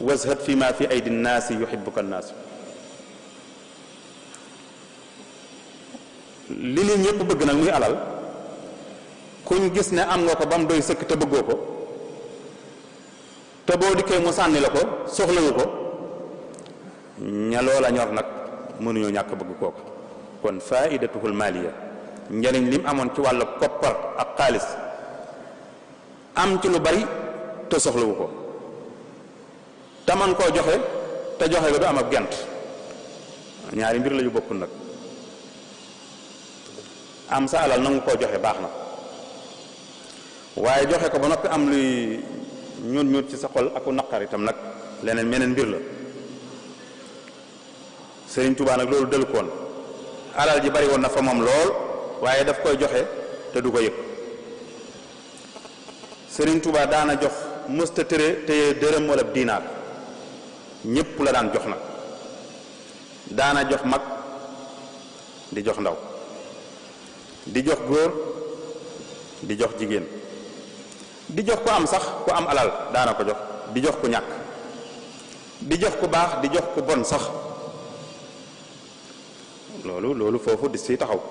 wazhad fi ma fi aydi nnaasi yuhibbuka nnaasu li nit ñëpp bëgg nag muy alal kuñ gis ne am nga ko ba mu doy sëkk te bëggoo ko te boo dikkee mu sànni la ko soxlawu ko ña loola ñor nag mënuñoo ñàkk bëgg kooku kon faidatuhul maliya njëriñ lim amoon ci wàllu koppar ak xaalis am ci lu bari te soxlawu ko te man koo joxe te joxe ga du am ak gent ñaari mbir la yu bokkul nag am sa alal nangu koo joxe baax na waaye joxe ko ba noppi am luy ñuut ci sa xol aku naqar itam nag meneen mbir la. Sëriñ Tuubaa nag loolu dël koon alal ji bari woon na fa moom lool waaye daf koy joxe te du ko yëg. Sëriñ Tuubaa daana jox mësta tëre téye dërëm wala diinaar ñépp la daan jox nag daana jox mag di jox ndaw di jox góor di jox jigéen di jox ku am sax ku am alal daana ko jox di jox ku ñàkk di jox ku baax di jox ku bon sax loolu foofu di si taxaw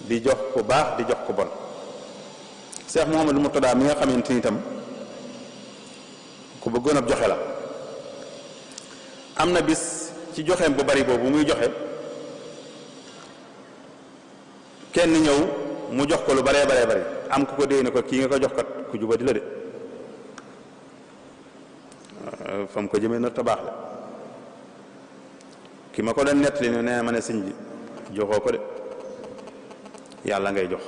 di jox ku baax di jox ku bon. Cheikh Mouhamadou Mourtada mi nga xamante ni itam ku bëggoon ab joxe la am na bis ci joxeem bu bari boobu muy joxe kenn ñëw mu jox ko lu baree bari am ku ko déy ne ko kii nga ko jox kat ku juba di la de fam ko jëmee na tabaax la ki ma ko doon nettali ne nee ma ne sëñ bi joxoo ko de yàlla ngay jox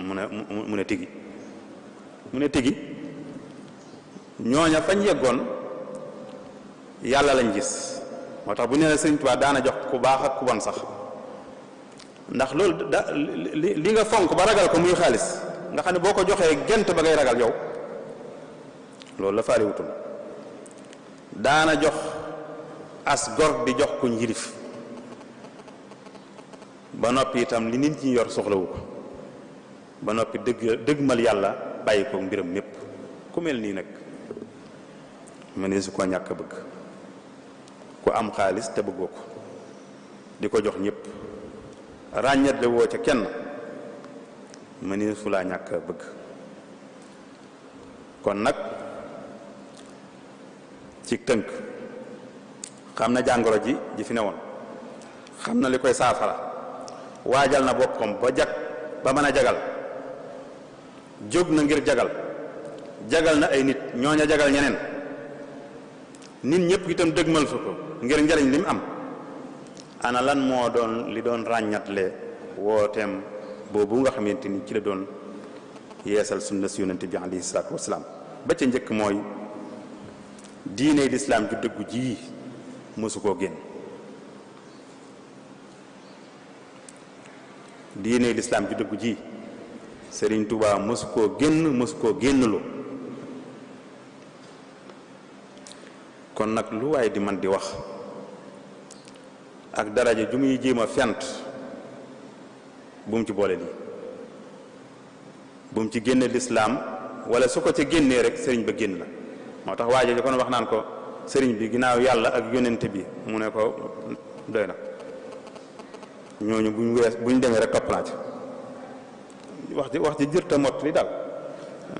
mu ne tigi ñooña fañ yeggoon yàlla lañ gis moo tax bu nee Sëriñ Tuubaa daana jox ku baax ak ku bon sax ndax loolu li nga fonk ba ragal ko muy xaalis nga xam ne boo ko joxee gent ba ngay ragal yow loolu la faale wutul daana jox as gor di jox ko njirif ba noppi itam li nit ñi yor soxlawu ko ba noppi dëggmal yàlla bàyyi ko mbiram mépp ku mel nii nag mënee su ko ñàkk a bëgg ku am xaalis te bëggoo ko di ko jox ñëpp ràññetle woo ca kenn mënee su laa ñàkk a bëgg kon nag ci tënk xam na jàngoro ji fi newoon xam na li koy saafara waajal na boppam ba jag ba mën a jagal jóg na ngir jagal na ay nit ñooña jagal ñeneen nit ñëpp itam dëgmal su ko ngir njariñ li mu am ana lan moo doon li doon ràññatle wooteem boobu nga xamante ni ci la doon yeesal sunna si yonente bi alayhi salaatu wasalaam ba ca njëkk mooy diine lislaam ju dëggu ji mësu koo génn diine lislaam ju dëggu ji Sëriñ Tuubaa mësu koo génnlu kon nag lu waaye di man di wax ak daraja ju muy jéem a fent bu mu ci boole lii bu mu ci génne lislaam wala su ko ca génnee rek sëriñ ba génn la moo tax waaje ji kon wax naan ko sëriñ bi ginnaaw yàlla ak yonente bi mu ne ko doy na ñooñu buñ demee rek topp naa ci wax ci jërta mott li daal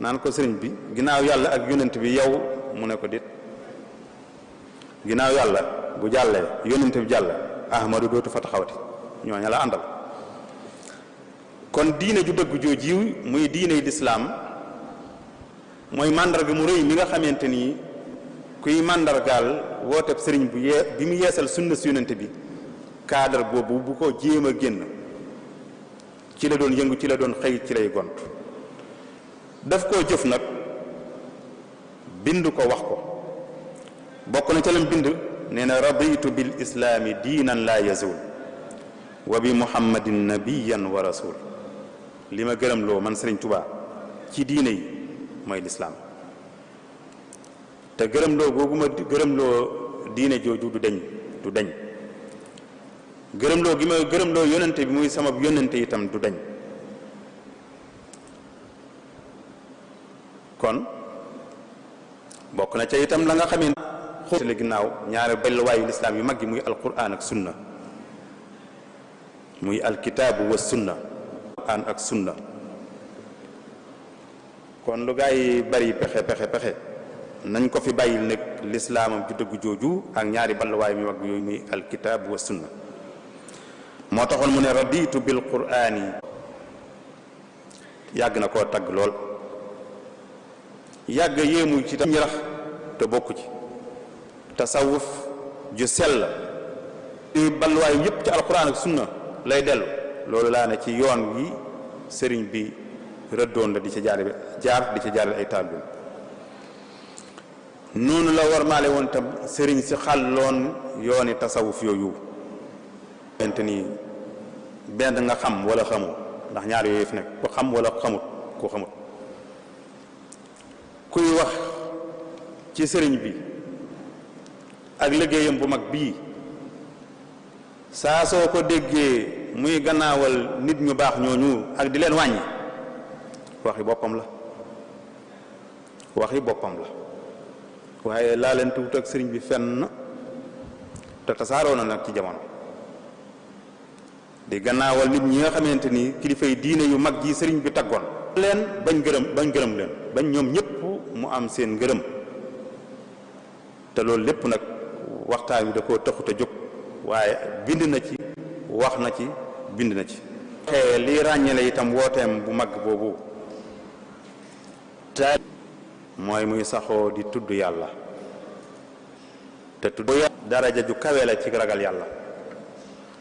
naan ko sëriñ bi ginnaaw yàlla ak yonente bi yow mu ne ko dit ginnaaw yàlla bu jàllee yonente bi jàll ahmadu dootu fa taxawati ñooña la àndal kon diine ju dëgg jooju muy diine lislaam mooy màndarga mu rëy mi nga xamante ni kuy màndargaal wooteb sëriñ bi mu yeesal sunna si yonente bi cadre boobu bu ko jéem a génn ci la doon yëngu ci la doon xëy ci lay gont daf koo jëf nag bind ko wax ko bokk na ca lam bind nee na raditu bil islaami diinan laa yazul wa bi muhammadin nabiyan wa rasul li ma gërëm loo man Sëriñ Tuubaa ci diine yi mooy lislaam te gërëm loo googu ma gërëm loo diine jooju du dañ gërëm loo gi ma gërëm loo yonente bi muy sama yonente itam du dañ kon bokk na ca itam la nga xamee xóotale ginnaaw ñaari belluwaayu lislaam yu mag yi muy alquran ak sunna muy alkitaabu wa sunna alquran ak sunna kon lu gaa yi bari pexe nañ ko fi bàyyil nag lislaamam ju dëgg jooju ak ñaari balluwaay mi mag yooyu muy alkitaabu wa sunna moo taxoon mu ne raditu bil qur'ani yàgg na koo tagg lool yàgg yéemu ci tam ñirax te bokku ci tasawuf ju sell di balluwaay yépp ci alquran ak sunna lay dellu loolu laa ne ci yoon wi sëriñ bi rëddoon la di ci jaar di ci jaarale ay taalibe noonu la war maale woon tam sëriñ si xàlloon yooni tasawuf yooyu xamante ni benn nga xam wala xamoo ndax ñaar yooyu fi nekk ku xam wala ku xamut kuy wax ci sëriñ bi ak liggéeyam bu mag bii saa soo ko déggee muy gannaawal nit ñu baax ñooñu ak di leen wàññi waxi boppam la waaye laa leen tuut ak sëriñ bi fenn te tasaaroo na nag ci jamono di gannaawal nit ñi nga xamante ni kilifa yi diine yu mag ji sëriñ bi taggoon leen bañ gërëm leen bañ ñoom ñëpp mu am seen ngërëm te loolu lépp nag waxtaan wi da koo taxut a jóg waaye bind na ci wax na ci bind na ci waxee lii ràññale itam wooteem bu mag boobu te mooy muy saxoo di tudd yàlla te tudd daraja ju kawe la ci ragal yàlla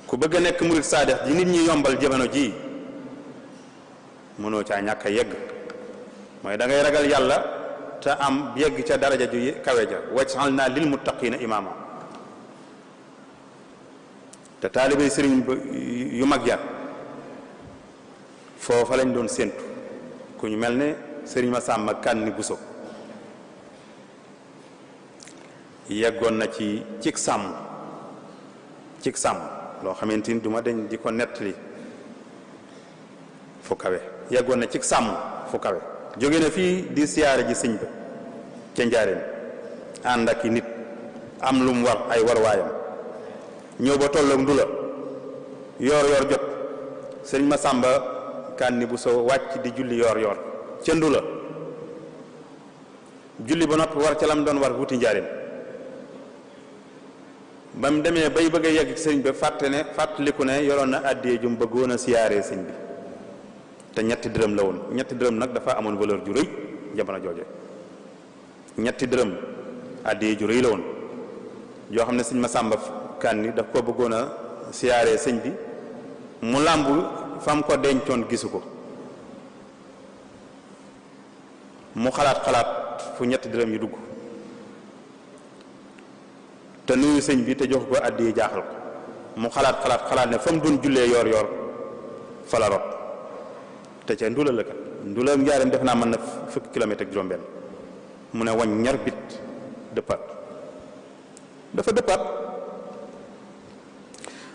ku bëgg a nekk murid saadex ji nit ñi yombal jamono ji mënoo caa ñàkk a yegg mooy da ngay ragal yàlla te am yegg ca daraja ju kawe ja waj'alna lil muttaqina imaama te taalibey sëriñ yu mag ya foofa lañ doon séentu ku ñu mel ne sëriñ Masamba Kanni Buso yeggoon na ci cig sàmm loo xamante ni duma dañ di ko nettali fu kawe yeggoon na cig sàmm fu kawe jóge na fii di siyaare ji sëñ ba ca njaareem ànd ak i nit am lu mu war ay warwaayam ñëw ba tolloog ndula yoor yoor jot sëriñ Masamba Kanni Buso wàcc di julli yoor yoor ca ndula julli ba noppi war ca lam doon war wuti njaareem ba mu demee bay bëgg a yegg sëriñ bi fàttaliku ne yoroon na àddiyee jum bëggoon a siyaaree sëñ bi te ñetti dërëm la woon ñetti dërëm nag dafa amoon valeur ju rëy jamono jooje ñetti dërëm àddiyee ju rëy la woon yoo xam ne sëñ Masamba Kanni daf ko bëggoon a siyaaree sëñ bi mu làmb fam ko dencoon gisu ko mu xalaat fu ñetti dërëm yi dugg te nuyu sëñ bi te jox ko àddiyee jaaxal ko mu xalaat ne fa mu doon jullee yoor yoor fa la rot te ca ndula la kat ndula njaareem def naa mën na fukki kilomètre ak juróom-benn mu ne wañ ñar bit dëppaat dafa dëppaat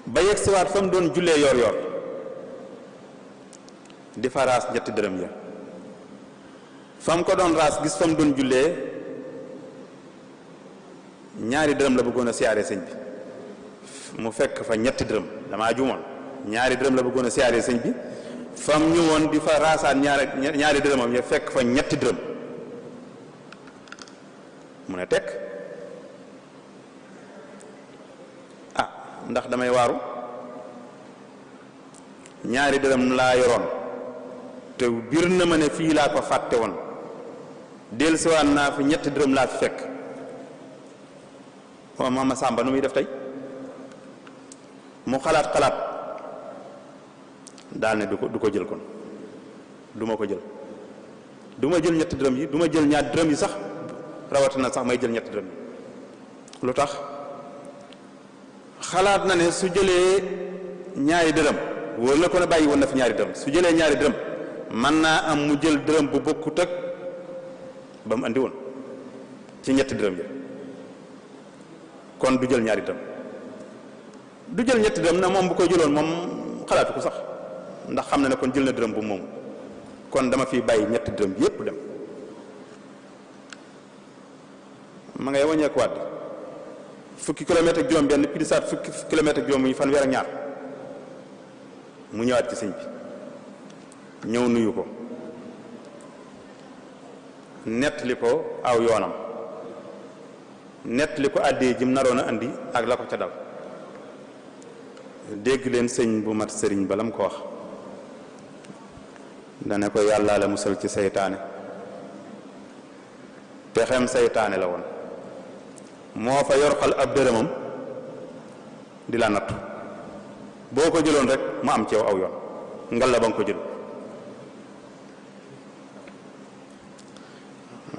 ba yegg siwaat fa mu doon jullee yoor yoor di fa raas ñetti dërëm ya fa mu ko doon raas gis fa mu doon jullee ñaari dërëm la bëggoon a siyaare sëñ bi mu fekk fa ñetti dërëm damaa juumoon ñaari dërëm la bëggoon a siyaare sëñ bi fam ñëwoon di fa raasaat ñaari dërëmam ya fekk fa ñetti dërëm mu ne tekk ah ndax damay waaru ñaari dërëm laa yoroon te biir na ma ne fii laa ko fàtte woon dellusiwaat naa fi ñetti dërëm laa fi fekk waaw Mama Samba nu muy def tey mu xalaat daal ne du ko jël kon du ma ko jël du ma jël ñetti dërëm yi du ma jël ñaar dërëm yi sax rawatina sax may jël ñetti dërëm yi lu tax xalaat na ne su jëlee ñaari dërëm wóor na ko ne bàyyi woon na fi ñaari dërëm su jëlee ñaari dërëm mën naa am mu jël dërëm bu bokkut ak ba mu andi woon ci ñetti dërëm yi kon du jël ñaari dërëm du jël ñetti dërëm na moom bu ko jëloon moom xalaatu ko sax ndax xam na ne kon jël na dërëm bu moom kon dama fi bàyyi ñetti dërëm bi yépp dem ma ngay wàññeekuwaat fukki kilomètre ak juróom benn pilisaat fukki kilomètre ak juróom yi fanweer ak ñaar mu ñëwaat ci sëñ bi ñëw nuyu ko nettali ko aw yoonam nettali ko àddee jim naroon a andi ak la ko ca dal dégg leen sëñ bu mat sëriñ balam ko wax dane ko yàlla la musal ci seytaane pexem seytaane la woon moo fa yorxal ab dërëmam di la nattu boo ko jëloon rek mu am ci yow aw yoon ngal la ba nga ko jël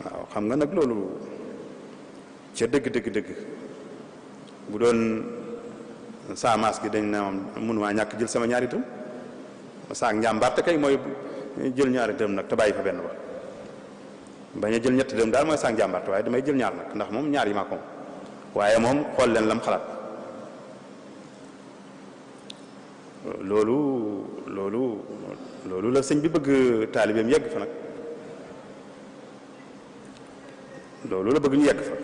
waaw xam nga nag loolu ca dëgg bu doon saamaas gi dañ ne moom mënumaa ñàkk jël sama ñaari dërëm saak njàmbaarte kay mooy jël ñaari dërëm nag te bàyyi fa benn ba bañ a jël ñetti dërëm daal mooy saak njàmbaarte waaye damay jël ñaar nag ndax moom ñaar yi maa ko moom waaye moom xool leen lam xalaat loolu la sëñ bi bëgg taalibeem yegg fa nag loolu la bëgg ñu yegg fa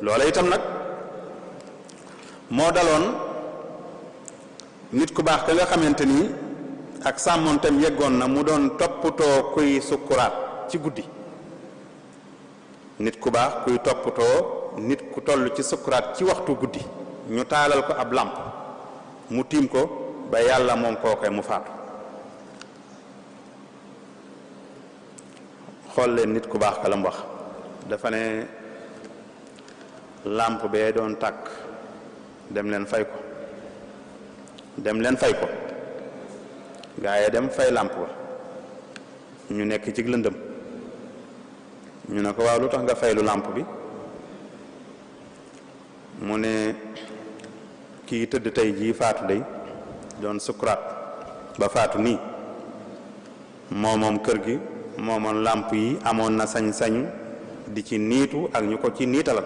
loola itam nag moo daloon nit ku baax ka nga xamante ni ak sàmmoontam yeggoon na mu doon toppatoo kuy sukkuraat ci guddi nit ku baax kuy toppatoo nit ku toll ci sukkuraat ci waxtu guddi ñu taalal ko ab làmp mu tiim ko ba yàlla moom kookoy mu faatu xool leen nit ku baax ka la mu wax dafa ne làmp bee doon tàkk dem leen fay ko gaa yi dem fay làmp ba ñu nekk ci lëndëm ñu ne ko waaw lu tax nga faylu làmp bi mu ne kii tëdd tey jii faatu day doon sukuraat ba faatu nii moom kër gi moomoon làmp yi amoon na sañ-sañ di ci niitu ak ñu ko ci niitalal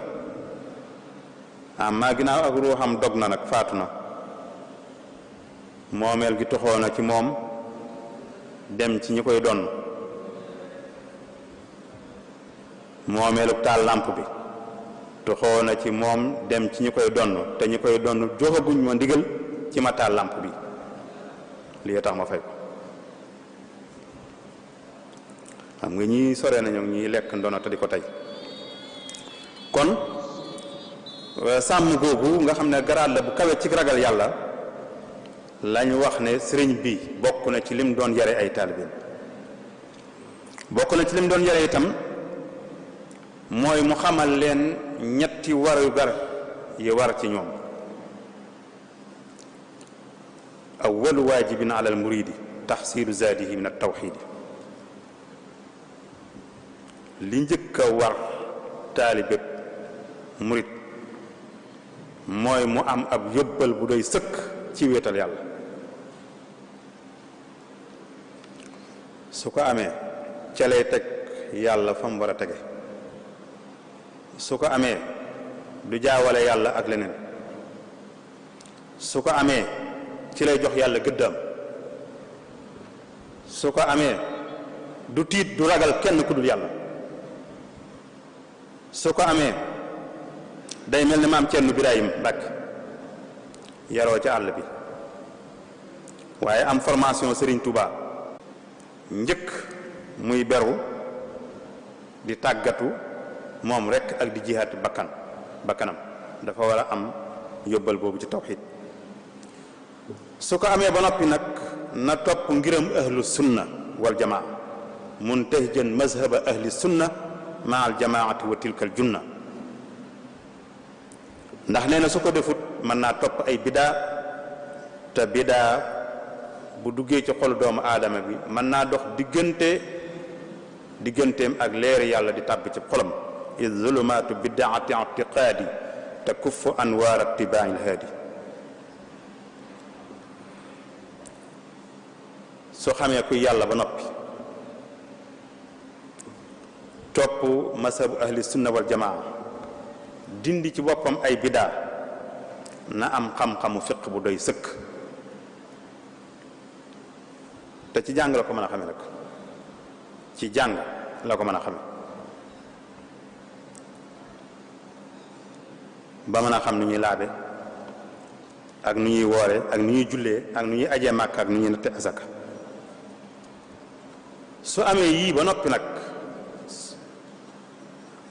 maa ginnaaw ak ruuxam dog na nag faatu na moomeel gi toxoo na ci moom dem ci ñi koy donn moomeelu taal làmp bi toxoo na ci moom dem ci ñi koy donn te ñi koy donn joxaguñ ma ndigal ci ma taal làmp bi lii tax ma fay ko xam nga ñii sore nañu ñii lekk ndono te di ko tey kon sàmm googu nga xam ne garaat la bu kawe ci ragal yàlla lañ wax ne sëriñ bi bokk na ci lim doon yare ay taalibeem bokk na ci lim doon yare itam mooy mu xamal leen ñetti warugar yi war ci ñoom awwalu waajibin ala al muridi taxsilu zaadihi min at tawxiidi li njëkk a war taalibe murid mooy mu am ab yóbbal bu doy sëkk ci wéetal yàlla su ko amee ca lay teg yàlla fa mu war a tege su ko amee du jaawale yàlla ak leneen su ko amee ci lay jox yàlla gëddaam su ko amee du tiit du ragal kenn ku dul yàlla su ko amee day mel ni maam Cerno Birahim Mbàkke yaroo ca àll bi waaye am formation Serigne Touba njëkk muy beru di tàggatu moom rekk ak di jihaat bakkanam dafa war a am yóbbal boobu ci tawxiid su ko amee ba noppi nag na topp ngiram ahlu sunna wal jamaa muntahjan mazhaba ahli sunna ma al jamaati wa tilkal junna ndax nee na su ko defut mën naa topp ay bidaa te bidaa bu duggee ci xolu doomu aadama bi mën naa dox digganteem ak leeri yàlla di tàbbi ci xolam id zulumaatu bidaati itiqaadi te kuffu anwaar ittibaa'il haadi soo xamee kuy yàlla ba noppi topp masabu ahli sunna wal jamaa dindi ci boppam ay bidaa na am xam-xamu fiq bu doy sëkk te ci jàng la ko mën a xame nag ci jàng la ko mën a xame ba mën a xam nu ñuy laabe ak nu ñuy woore ak nu ñuy jullee ak nu ñuy ajee màkk ak nu ñuy natte asaka su amee yii ba noppi nag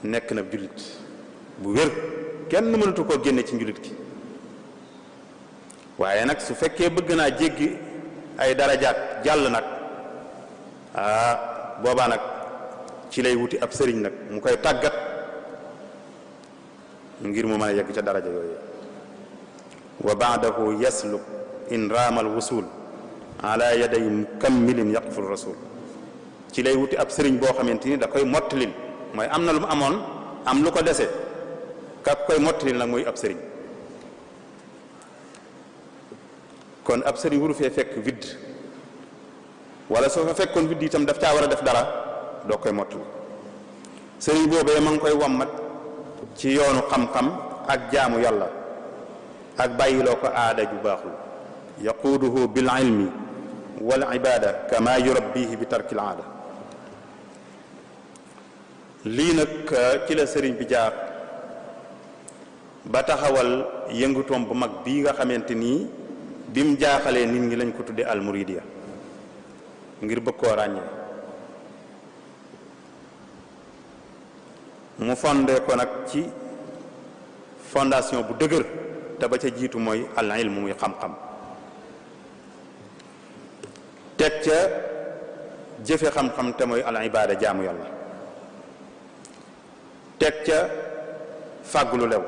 nekk na jullit bu wér kenn mënatu koo génne ci njullit gi waaye nag su fekkee bëgg naa jéggi ay darajaat jàll nag boobaa nag ci lay wuti ab sëriñ nag mu koy tàggat ngir mu mën a yegg ca daraja yooyu wa baadahu yasluk in raamal wusul ala yaday mukammilin yaqful rasul ci lay wuti ab sëriñ boo xamante ni da koy mottalil mooy am na lu mu amoon am lu ko dese ka koy mottalil nag mooy ab sëriñ kon ab sëriñ wuru fee fekk vide wala soo fa fekkoon vide itam daf caa war a def dara doo koy mottali sëriñ boobee ma ngi koy wammat ci yoonu xam-xam ak jaamu yàlla ak bàyyiloo ko aada ju baaxul yaquuduhu bil ilmi wal ibada kama yurabbihi bi tarkil aada lii nag ci la sëriñ bi jaar ba taxawal yëngutoom bu mag bii nga xamante nii bi mu jaaxalee nit ñi lañ ko tudde almuridiya ngir bëgg koo ràññee mu fondé ko nag ci fondation bu dëgër te ba ca jiitu mooy al ilm muy xam-xam teg ca jëfe xam-xam te mooy al ibaada jaamu yàlla teg ca fàggulu lew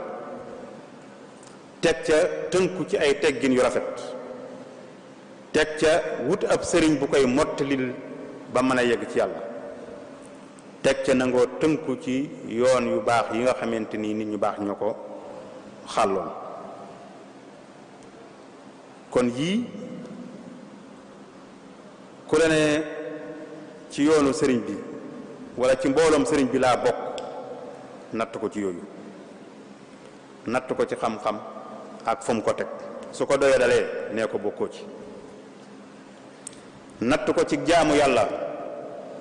teg ca tënku ci ay teggin yu rafet teg ca wut ab sëriñ bu koy mottalil ba mën a yegg ci yàlla teg ca nangoo tënku ci yoon yu baax yi nga xamante ni nit ñu baax ñoo ko xàlloon kon yii ku la ne ci yoonu sëriñ bi wala ci mbooloom sëriñ bi laa bokk natt ko ci yooyu, natt ko ci xam-xam ak fu mu ko teg. su ko doyee dalee nee ko bokkoo ci. natt ko ci jaamu yàlla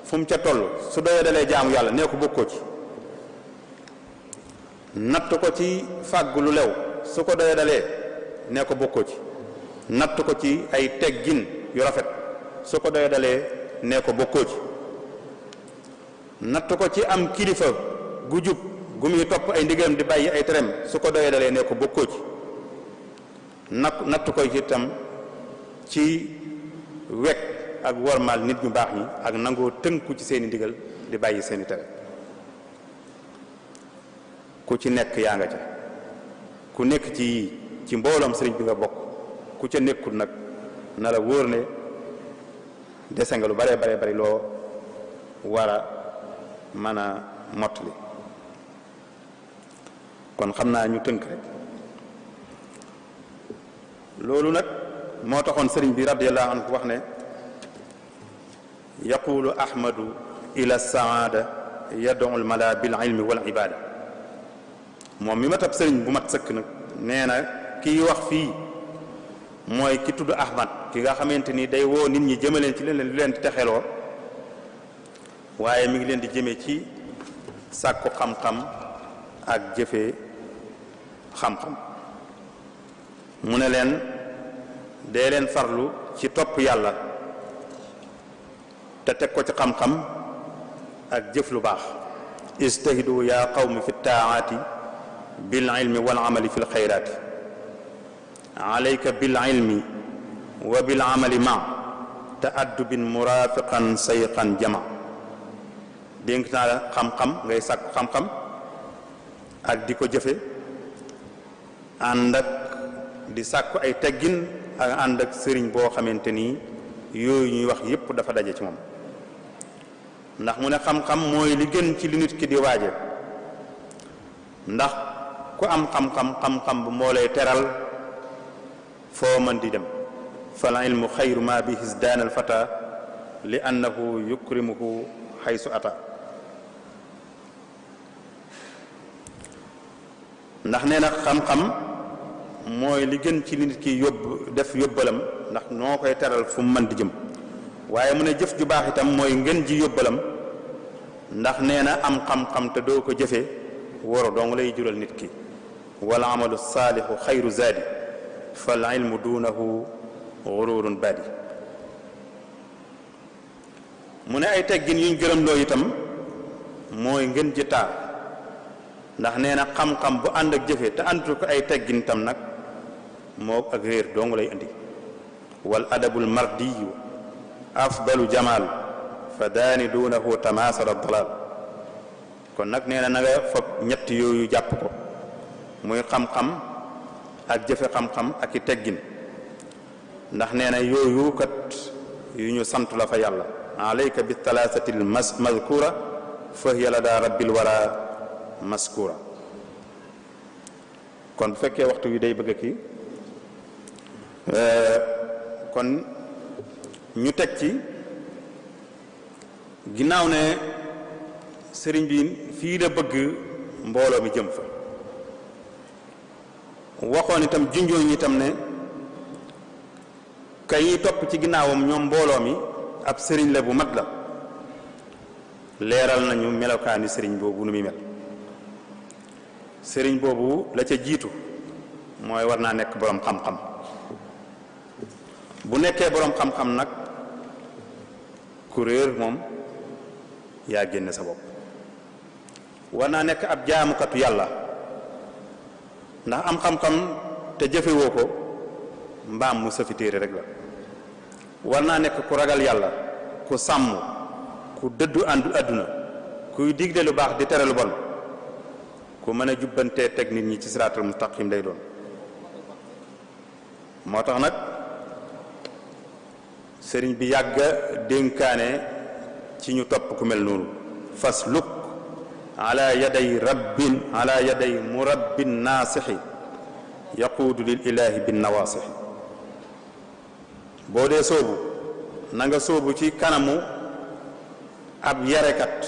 fu mu ca toll su doyee dalee jaamu yàlla nee ko bokkoo ci. natt ko ci fàgg lu lew su ko doyee dalee nee ko bokkoo ci. natt ko ci ay teggin yu rafet su ko doyee dalee nee ko bokkoo ci. natt ko ci am kilifa gu jub gu muy topp ay ndigalam di bàyyi ay terem su ko doyee dalee nee ko bokkoo ci. natt ko ci itam ci wekk ak wormaal nit ñu baax ñi ak nangoo tënku ci seeni ndigal di bàyyi seeni tere. ku ci nekk yaa nga ca, ku nekk ci mbooloom sëriñ bi nga bokk, ku ca nekkul nag na la wóor ne dese nga lu bare bare bari loo war a mën a mottali. kon xam naa ñu tënk rek loolu nag moo taxoon sëriñ bi radiyallahu anhu wax ne yaqulu ahmadu ila saada yad'u al mala bil ilmi wal ibada. moom mi ma tab sëriñ bu mat sëkk nag nee na kiy wax fii mooy ki tudd ahmad, ki nga xamante ni day woo nit ñi jëmaleen ci leen lu leen di texeloo, waaye mi ngi leen di jëmee ci sàkku xam-xam ak jëfee xam-xam. mu ne leen dee leen farlu ci topp yàlla te teg ko ci xam-xam ak jëf lu baax. istahidu yaa qawmi fi taaati bil ilmi wal amali fi lxayraati alayka bil ilmi wa bil amali ma ta'addubin murafiqan sayqan jama. dénk naa la xam-xam, ngay sàkku xam-xam ak di ko jëfe, ànd ak di sàkku ay teggin ak ànd ak sëriñ boo xamante ni yooyu ñuy wax yépp dafa daje ci moom. ndax mu ne xam-xam mooy li gën ci li nit ki di waaje, ndax ku am xam-xam bu moo lay teral foo mën di dem. fal ilmu xayru ma bi hisdaan al fata li annahu yukrimuhu xaysu ata. ndax nee na xam-xam mooy li gën ci li nit ki def yóbbalam, ndax noo koy teral fu mu mën di jëm. waaye mu ne jëf ju baax itam mooy ngën ji yóbbalam, ndax nee na am xam-xam te doo ko jëfe woro dong lay jural nit ki. wal amalu saalixu xayru zaadi fal ilmu duunahu gururun badi. mu ne ay teggin yuñ gërëm loo itam mooy ngën ji taar, ndax nee na xam-xam bu ànd ak jëfe te àndu ko ay teggin itam nag moo ak réer dong lay indi. wal adabul mardiyu afdalu jamal fa daani duunahu tamaasara dalal. kon nag nee na na nga foog ñett yooyu jàpp ko, muy xam-xam ak jëfe xam-xam ak i teggin, ndax nee na yooyu kat yu ñu sant la fa yàlla. alayka bi thalathati al mazkura fa hiya lada rabbil wara maskura. kon bu fekkee waxtu wi day bëgg kii kon ñu teg ci ginnaaw ne sëriñ bi fii la bëgg mbooloo mi jëm fa. waxoon itam junjooñ itam ne kay topp ci ginnaawam ñoom mbooloo mi ab sëriñ la bu mat la. leeral nañu melokaani sëriñ boobu nu muy mel. sëriñ boobu la ca jiitu mooy war naa nekk boroom xam-xam. bu nekkee boroom xam-xam nag ku réer moom yaa génne sa bopp. war naa nekk ab jaamukatu yàlla, ndax am xam-xam te jëfewoo ko mbaam mu safi téere rek la. war naa nekk ku ragal yàlla, ku sàmm, ku dëddu àdduna, kuy digle lu baax di tere lu bon, ku mën a jubbantee teg nit ñi ci siraatul mustaqim lay doon. moo tax nag sëriñ bi yàgga dénkaane ci ñu topp ku mel noonu. fasluk ala yaday murabbin naasixi yaquudu lil ilahi bin nawaasixi. boo dee sóobu na nga sóobu ci kanamu ab yarekat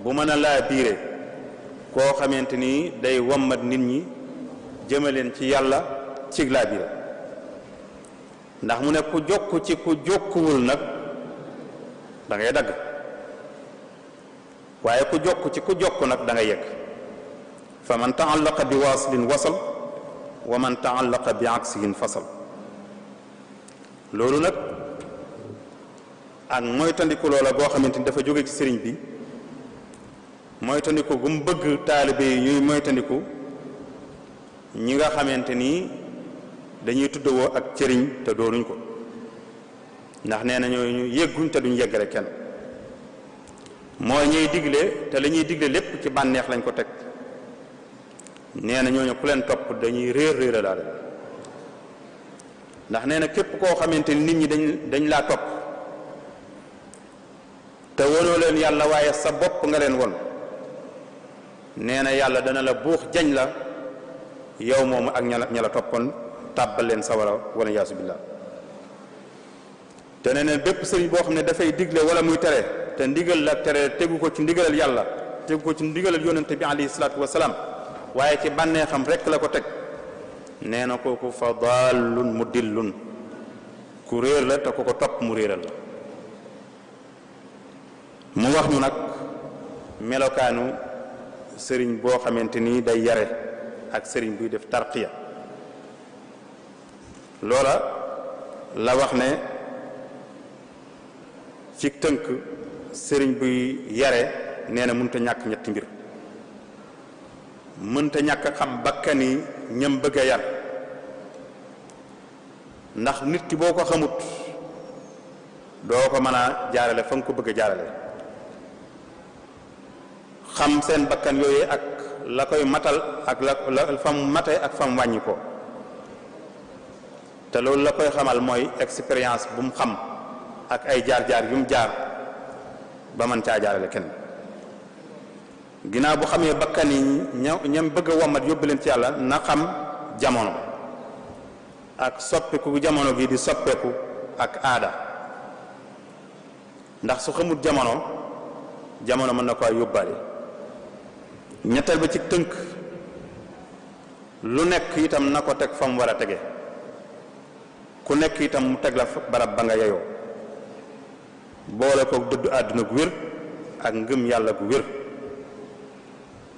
bu mën a laa biire koo xamante ni day wommat nit ñi jëmaleen ci yàlla cig laa biire ndax mu ne ku jokk ci ku jokkuwul nag da ngay dagg waaye ku jokk ci ku jokk nag da ngay yegg fa man taallaqa bi waasilin wasal wa man taallaqa bi aksihin fasal loolu nag ak moytandiku loola boo xamante ni dafa jóge ci sëriñ bi moytandiku gu mu bëgg taalibe yi ñuy moytandiku ñi nga xamante ni dañuy tuddawoo ak cëriñ te doonuñ ko ndax nee na ñooñu yegguñ te duñ yeggale kenn mooy ñuy digle te la ñuy digle lépp ci bànneex lañ ko teg nee na ñooñu ku leen topp dañuy réer laale ndax nee na képp koo xamante ni nit ñi dañ laa topp te wonoo leen yàlla waaye sa bopp nga leen won nee na yàlla dana la buux jañ la yow moomu ak ña la toppoon tàbbal leen sawara wala yaasu billah te nee na bépp sëriñ boo xam ne dafay digle wala muy tere te ndigal la tere tegu ko ci ndigalal yàlla tegu ko ci ndigalal yonente bi alayhi salaatu wasalaam waaye ci bànneexam rekk la ko teg nee na kooku fa dallun mudillun ku réer la te ku ko topp mu réeral la mu wax ñu nag melokaanu sëriñ boo xamante ni day yare ak sëriñ buy def tarqiya loola la wax ne ci tënk sëriñ buy yare nee na mënta ñàkk ñetti mbir mënta ñàkk xam bakkani ñam bëgg a yar ndax nit ki boo ko xamut doo ko mën a jaarale fa nga ko bëgg a jaarale xam seen bakkan yooyu ak la koy matal ak la fam mate ak fam wàññi ko te loolu la koy xamal mooy expérience bu mu xam ak ay jaar-jaar yu mu jaar ba mën caa jaarale kenn ginnaaw bu xamee bakkan yi ñam bëgg a wommat yóbbu leen ci yàlla na xam jamono ak soppeeku jamono gi di soppeeku ak aada ndax su xamut jamono mën na ko yóbbaale ñetteel ba ci tënk lu nekk itam na ko teg fa mu war a tege ku nekk itam mu teg la barab ba nga yeyoo boole ko dëddu àdduna gu wér ak ngëm yàlla gu wér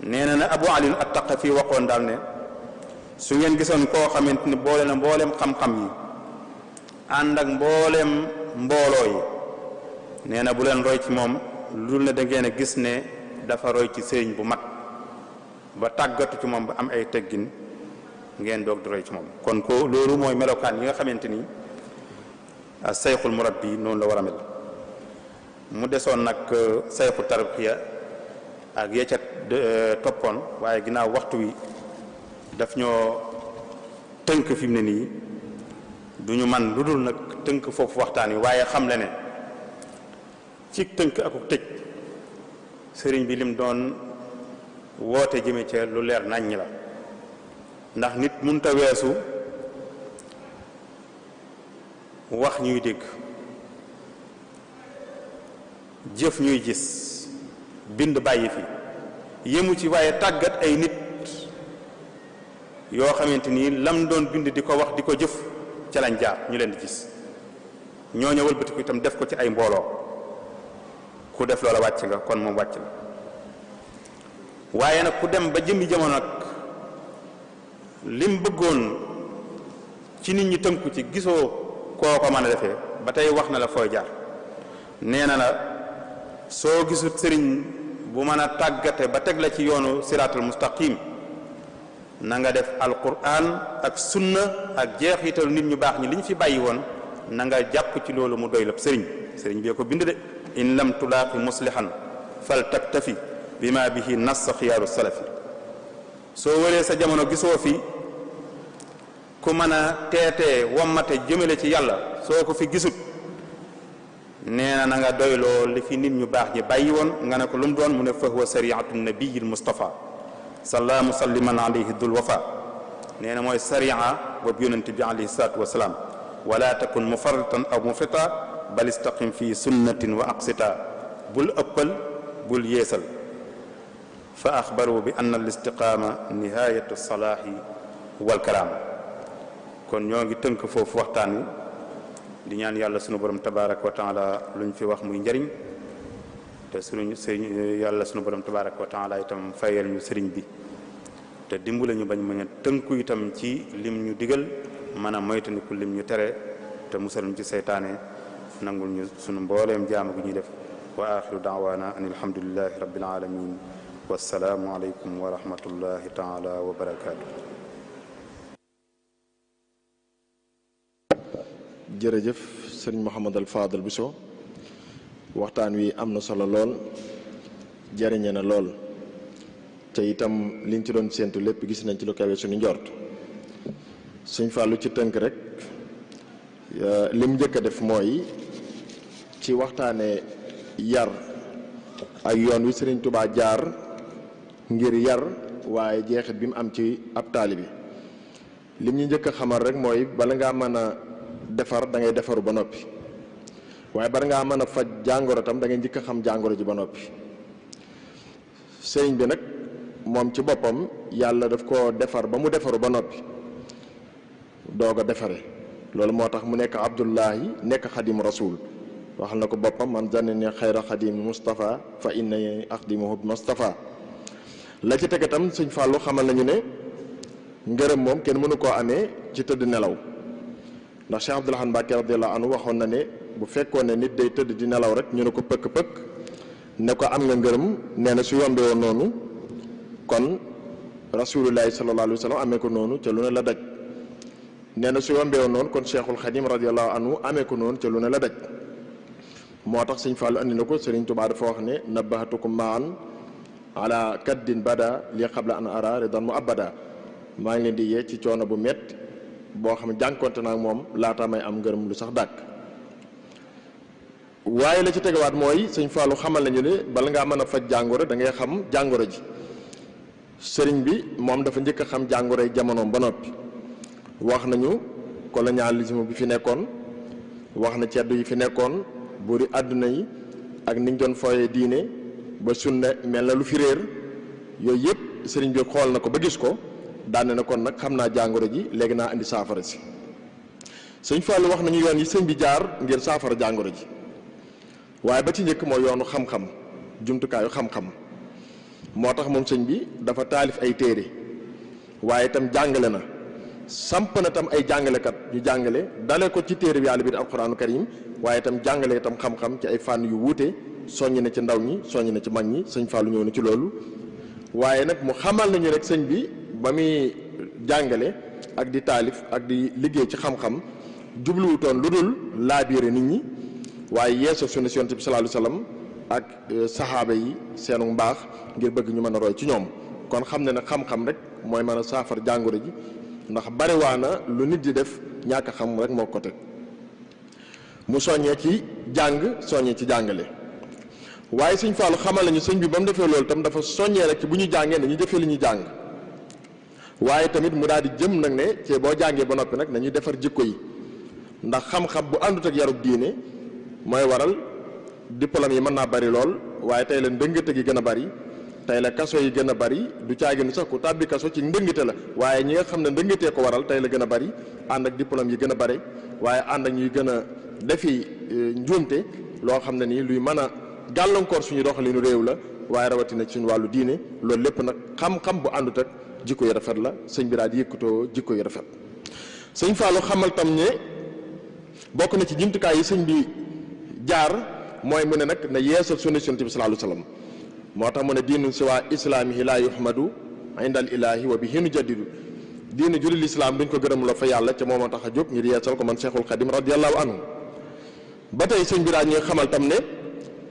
nee na Abu Ali at-Taqafi waxoon daal ne su ngeen gisoon koo xamante ni boole na mbooleem xam-xam yi ànd ak mbooleem mbooloo yi nee na bu leen roy ci moom lu ne da ngeen a gis ne dafa roy ci sëriñ bu mag ba tàggatu ci moom ba am ay teggin ngeen doog di roy ci moom kon ko loolu mooy melokaan yi nga xamante ni sayxul murabbi noonu la war a mel mu desoon nag sayxu tarbiya ak ya ca toppoon waaye ginnaaw waxtu wi daf ñoo tënk fi mu ne nii du ñu man lu dul nag tënk foofu waxtaan wi waaye xam le ne ci tënk ak tëj sëriñ bi lim doon woote jëme ca lu leer naññ la ndax nit munta weesu wax ñuy dégg jëf ñuy gis bind bàyyi fi yemu ci waaye tàggat ay nit yoo xamante ni lam doon bind di ko wax di ko jëf ca lañ jaar ñu leen di gis ñooñu wëlbatiku itam def ko ci ay mbooloo ku def loola wàcc nga kon moom wàcc la waaye nag ku dem ba jëmmi jamono nag lim bëggoon ci nit ñi tënku ci gisoo koo ko mën a defee ba tey wax na la fooy jaar nee na la soo gisut sëriñ bu mën a tàggate ba teg la ci yoonu siraatul mustaqim na nga def alquran ak sunna ak jeexital nit ñu baax ñi li ñu fi bàyyi woon na nga jàpp ci loolu mu doy la sëriñ bee ko bind de in lam tulaaqi muslihan fal taktafi bima bihi nas xiyaaru salafi soo wëree sa jamono gisoo fi ku mën a teetee wommate jëmale ci yàlla soo ko fi gisut nee na nga doyloo li fi nit ñu baax ñi bàyyi woon nga ne ko lu mu doon mu ne fa huwa sariatu nabiyil mustafa salla musalliman alayhi dul wafa nee na mooy sariya boobu yonente bi alayhi salatu wasalaam wala takun mufarritan aw mufrita bal istaqim fi sunnatin wa aqsita bul ëppal bul yeesal fa axbaru bi anna al istiqaama nihayatu salaahi wal karaama. kon ñoo ngi tënk foofu waxtaan wi di ñaan yàlla sunu borom tabaraka wa taala luñ fi wax muy njariñ te yàlla sunu borom tabaraka wa taala itam fayal ñu sëriñ bi te dimbale ñu bañ mën a tënku itam ci lim ñu digal mën a moytandiku lim ñu tere te musal ñu ci seytaane nangul ñu sunu mbooleem jaamu gu ñuy def wa axiru daawaana an alhamdulillahi rabbil alamin wassalaamu aleykum wa rahmatullahi taala wa barakaatu. jërëjëf sëriñ Mouhamadal Fadal Bousso waxtaan wi am na solo lool jariñe na lool te itam liñ ci doon séentu lépp gis nañ ci lu kawe suñu njort. Sëñ Fallou ci tënk rek lim njëkk a def mooy ci waxtaane yar ak yoon wi Sëriñ Tuubaa jaar ngir yar waaye jeexit bi mu am ci ab taalibe bi lim ñu njëkk a xamal rek mooy bala ngaa mën a defar da ngay defaru ba noppi waaye bala ngaa mën a faj jàngoro tam da ngay njëkk a xam jàngoro ji ba noppi. sëriñ bi nag moom ci boppam yàlla daf ko defar ba mu defaru ba noppi doog a defare loolu moo tax mu nekk Abdullahi nekk xadim rasul waxal na ko boppam man zanne ne xayra xadim Mustafa fa inna axdimuhu Mustafa. la ci teg itam sëñ Fallou xamal nañu ne ngërëm moom kenn mënu koo amee ci tëdd nelaw ndax Cheikh Abdoul Ahad Mbacké radiyallahu anhu waxoon na ne bu fekkoon ne nit day tëdd di nelaw rek ñu ne ko pëkk-pëkk ne ko am nga ngërëm nee na su yombe woon noonu kon rasulullahi sallallahu alayhi wa sallam amee ko noonu ca lu ne la daj nee na su yombee woon noonu kon Cheikhul Khadim radiyallahu anhu amee ko noonu ca lu ne la daj. moo tax sëñ Fallou andi na ko Sëriñ Tuubaa dafa wax ne nabbahatukum maan ala kaddin bada li qabla an ara ridan mu abada maa ngi leen di yee ci coono bu métti boo xam ne jànkonte naa moom laata may am ngërëm lu sax dàkk. waaye la ci tegawaat mooy sëñ Fallou xamal nañu ne bala ngaa mën a faj jàngoro da ngay xam jàngoro ji sëriñ bi moom dafa njëkk a xam jàngoroy jamonoom ba noppi wax nañu colonialisme bi fi nekkoon wax na ceddu yi fi nekkoon buuri àdduna yi ak niñ doon fooyee diine ba sunna mel na lu fi réer yooyu yëpp sëriñ bi xool na ko ba gis ko daane na kon nag xam naa jàngoro ji léegi naa indi saafara si. sëñ Fallou wax nañu yoon yi sëñ bi jaar ngir saafara jàngoro ji waaye ba ci njëkk mooy yoonu xam-xam jumtukaayu xam-xam moo tax moom sëñ bi dafa taalif ay téere waaye itam jàngale na samp na tam ay jàngalekat ñu jàngale dale ko ci téere bi yàlla bi di alquraanu karim waaye itam jàngale itam xam-xam ci ay fànn yu wuute soññ na ci ndaw ñi soññ na ci mag ñi sëñ Fallou ñëw na ci loolu. waaye nag mu xamal nañu rek sëñ bi ba muy jàngale ak di taalif ak di liggéey ci xam-xam jubluwutoon lu dul laabiire nit ñi waaye yeesoo sunna si Yonent bi sallallahu alayhi wasallam ak saxaaba yi seenu mbaax ngir bëgg ñu mën a roy ci ñoom. kon xam ne nag xam-xam rek mooy mën a saafara jàngoro ji ndax bariwaana lu nit di def ñàkk xam rek moo ko teg. mu soññee ci jàng soññee ci jàngale waaye sëñ Fallou xamal nañu sëñ bi ba mu defee loolu tam dafa soññee rek ci bu ñu jàngee nañu defee li ñuy jàng waaye tamit mu daal di jëm nag ne ci boo jàngee ba noppi nag nañuy defar jikko yi ndax xam-xam bu àndut ak yarub diine mooy waral diplôme yi mën naa bari lool waaye tey la ndëngate gi gën a bari tey la kaso yi gën a bari du caagin sax ku tàbbi kaso ci ndëngate la waaye ñi nga xam ne ndëngatee ko waral tey la gën a bari ànd ak diplôme yi gën a bari waaye ànd ak ñuy gën a defi njuumte loo xam ne nii luy mën a gàllankoor suñu doxalinu réew la waaye rawatina ci suñu wàllu diine loolu lépp nag xam-xam bu àndut ak jikko yu rafet la sëñ bi daal di yëkkatoo jikko yu rafet. sëñ Fallou xamal tam ne bokk na ci jumtukaay yi sëñ bi jaar mooy mu ne nag na yeesal sunna Yonent bi sallallahu alayhi wasallam moo tax mu ne diinu siwaa islaamihi laa yuhmadu indal ilaahi wa bihi nujaddidu diine julli lislaam duñ ko gërëm la fa yàlla ca moo ma tax a jóg ngir yeesal ko man Cheikhul Khadim radiyallahu anhu. ba tey sëñ bi daal ñuy xamal tam ne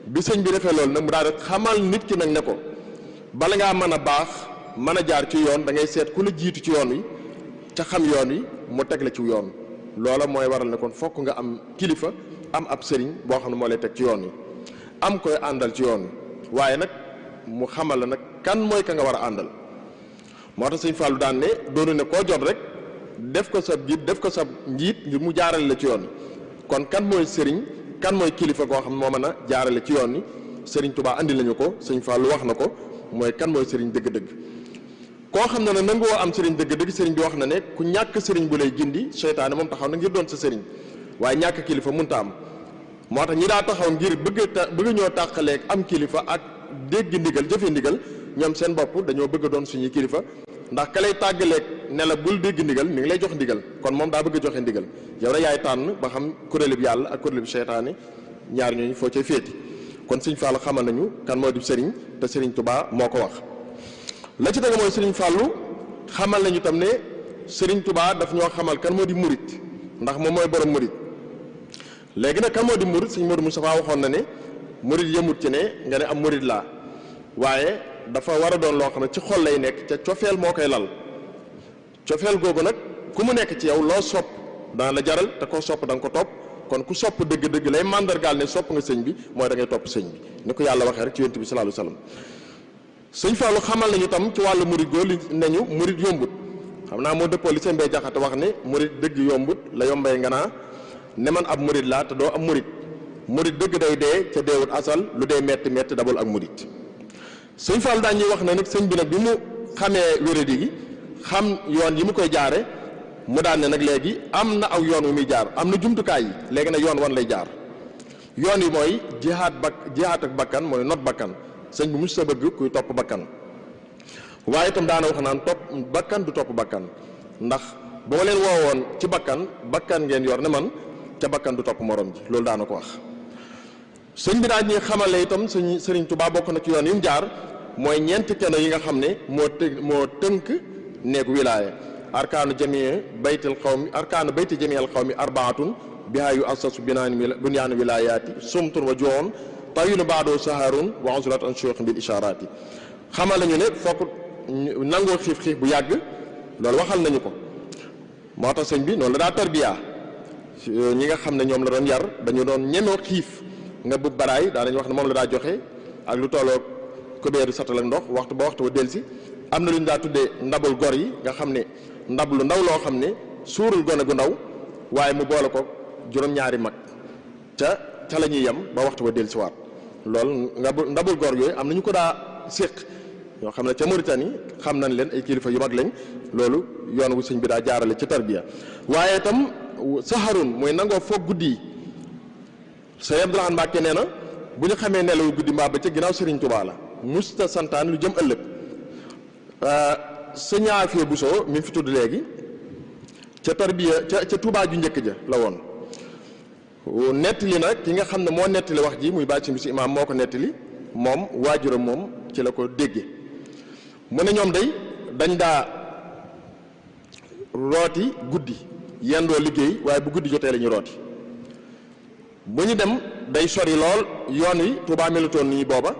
bi sëñ bi defee loolu nag mu daal di xamal nit ki nag ne ko bala ngaa mën a baax mën a jaar ci yoon da ngay seet ku la jiitu ci yoon wi ca xam yoon wi mu teg la ci yoon loola mooy waral ne kon fokk nga am kilifa am ab sëriñ boo xam ne moo lay teg ci yoon wi am koy àndal ci yoon wi waaye nag mu xamal la nag kan mooy ka nga war a àndal moo tax sëñ Fallou daan ne doonu ne koo jot rek def ko sa jiit def ko sa njiit ngir mu jaarale la ci yoon wi kon kan mooy sëriñ kan mooy kilifa goo xam ne moo mën a jaarale ci yoon wi sëriñ Tuubaa andi lañu ko sëñ Fallou wax na ko mooy kan mooy sëriñ dëgg-dëgg koo xam ne ne nanguwoo am sëriñ dëgg-dëgg sëriñ bi wax na ne ku ñàkk sëriñ bu lay gindi seytaane moom taxaw na ngir doon sa sëriñ waaye ñàkk kilifa munta am moo tax ñi daa taxaw ngir bëgg ñoo tàqaleeg am kilifa ak dégg ndigal jëfe ndigal ñoom seen bopp dañoo bëgg doon suñuy kilifa ndax ka lay tàggaleeg ne la bul dégg ndigal mi ngi lay jox ndigal kon moom daa bëgg a joxe ndigal yow na yaay tànn ba xam kuréelu bi yàlla ak kuréelu bi seytaane ñaar ñooñu foo cay féeti kon sëñ Fallou xamal nañu kan moo di sëriñ te sëriñ Touba moo ko wax la ci tege mooy sëriñ Fallou xamal nañu tam ne sëriñ Touba daf ñoo xamal kan moo di murit ndax moom mooy borom murit léegi nag kan moo di murit sëñ Modou Moustapha waxoon na ne murit yëmut ci ne nga ne am murit laa waaye dafa war a doon loo xam ne ci xol lay nekk ca cofeel moo koy lal cofeel googu nag ku mu nekk ci yow loo sopp dana la jaral te koo sopp da nga ko topp kon ku sopp dëgg-dëgg lay màndargaal ne sopp nga sëñ bi mooy da ngay topp sëñ bi ni ko yàlla waxee rek ci yonent bi sallallahu alayhi wasallam sëñ Fallou xamal nañu tam ci wàllu murit goo li nañu murit yombut xam naa moo dëppoo li sëñ Mbay Jaxate wax ne murit dëgg yombut la yombay nga naa ne man ab murit laa te doo am murit murit dëgg day dee ca deewut asal lu dee metti metti dabul ak murit sëñ Fall daañuy wax ne nag sëñ bi nag bi mu xamee wéradi gi xam yoon yi mu koy jaare mu daan ne nag léegi am na aw yoon wu muy jaar am na jumtukaay yi léegi nag yoon wan lay jaar yoon wi mooy jihaat ak bakkan mooy not bakkan sëñ bi mu sa bëgg kuy topp bakkan waaye itam daana wax naan topp bakkan du topp bakkan ndax ba ma leen woowoon ci bakkan ngeen yor ne man ca bakkan du topp morom ji loolu daana ko wax sëñ bi daal ñuy xamale itam sëriñ Tuubaa bokk na ci yoon yu mu jaar mooy ñeenti keno yi nga xam ne moo tënk neegu wilaaya arkaanu jamii baytil xawmi arkaanu bayti jamii xawmi arbaatun bihaa yu assasu bunyaanu wilaayaati sumtun wa joon tawilu baadoo saharun wa ansurat an shuyukh bil isharaati xamal nañu ne fokk nangoo xiif bu yàgg loolu waxal nañu ko moo tax sëñ bi noonu la daa tarbiya ñi nga xam ne ñoom la doon yar dañu doon ñemoo xiif nga bu baraay daa nañu wax ne moom la daa joxe ak lu tolloo kubéeru satal ak ndox waxtu ba waxtu wa delsi am na lu ñu daa tuddee ndabul gor yi nga xam ne ndab lu ndaw loo xam ne suurul gone gu ndaw waaye mu boole ko juróom-ñaari mag ca la ñuy yem ba waxtu wa delsiwaat loolu ndabul gor yooyu am na ñu ko daa séq ñoo xam ne ca Mauritanie xam nañ leen ay kilifa yu mag lañ loolu yoon wu sëñ bi daa jaarale ci tarbiya waaye itam saharun mooy nangoo foog guddi yi sëñ Abdourahmane Mbacke nee na bu ñu xamee nelawu guddi mbaa ba ca ginnaaw Serigne Touba la musta santaan lu jëm ëllëg sëñ Afia Bousso mi fi tudd léegi ca tarbiya ca Touba ju njëkk ja la woon nettali nag ki nga xam ne moo nettali wax ji muy bàcc bi si imaam moo ko nettali moom waajuram moom ci la ko dégge mu ne ñoom dañ daa rooti guddi yendoo liggéey waaye bu guddi jotee la ñu rooti bu ñu dem day sori lool yoon wi Touba melutoon nii booba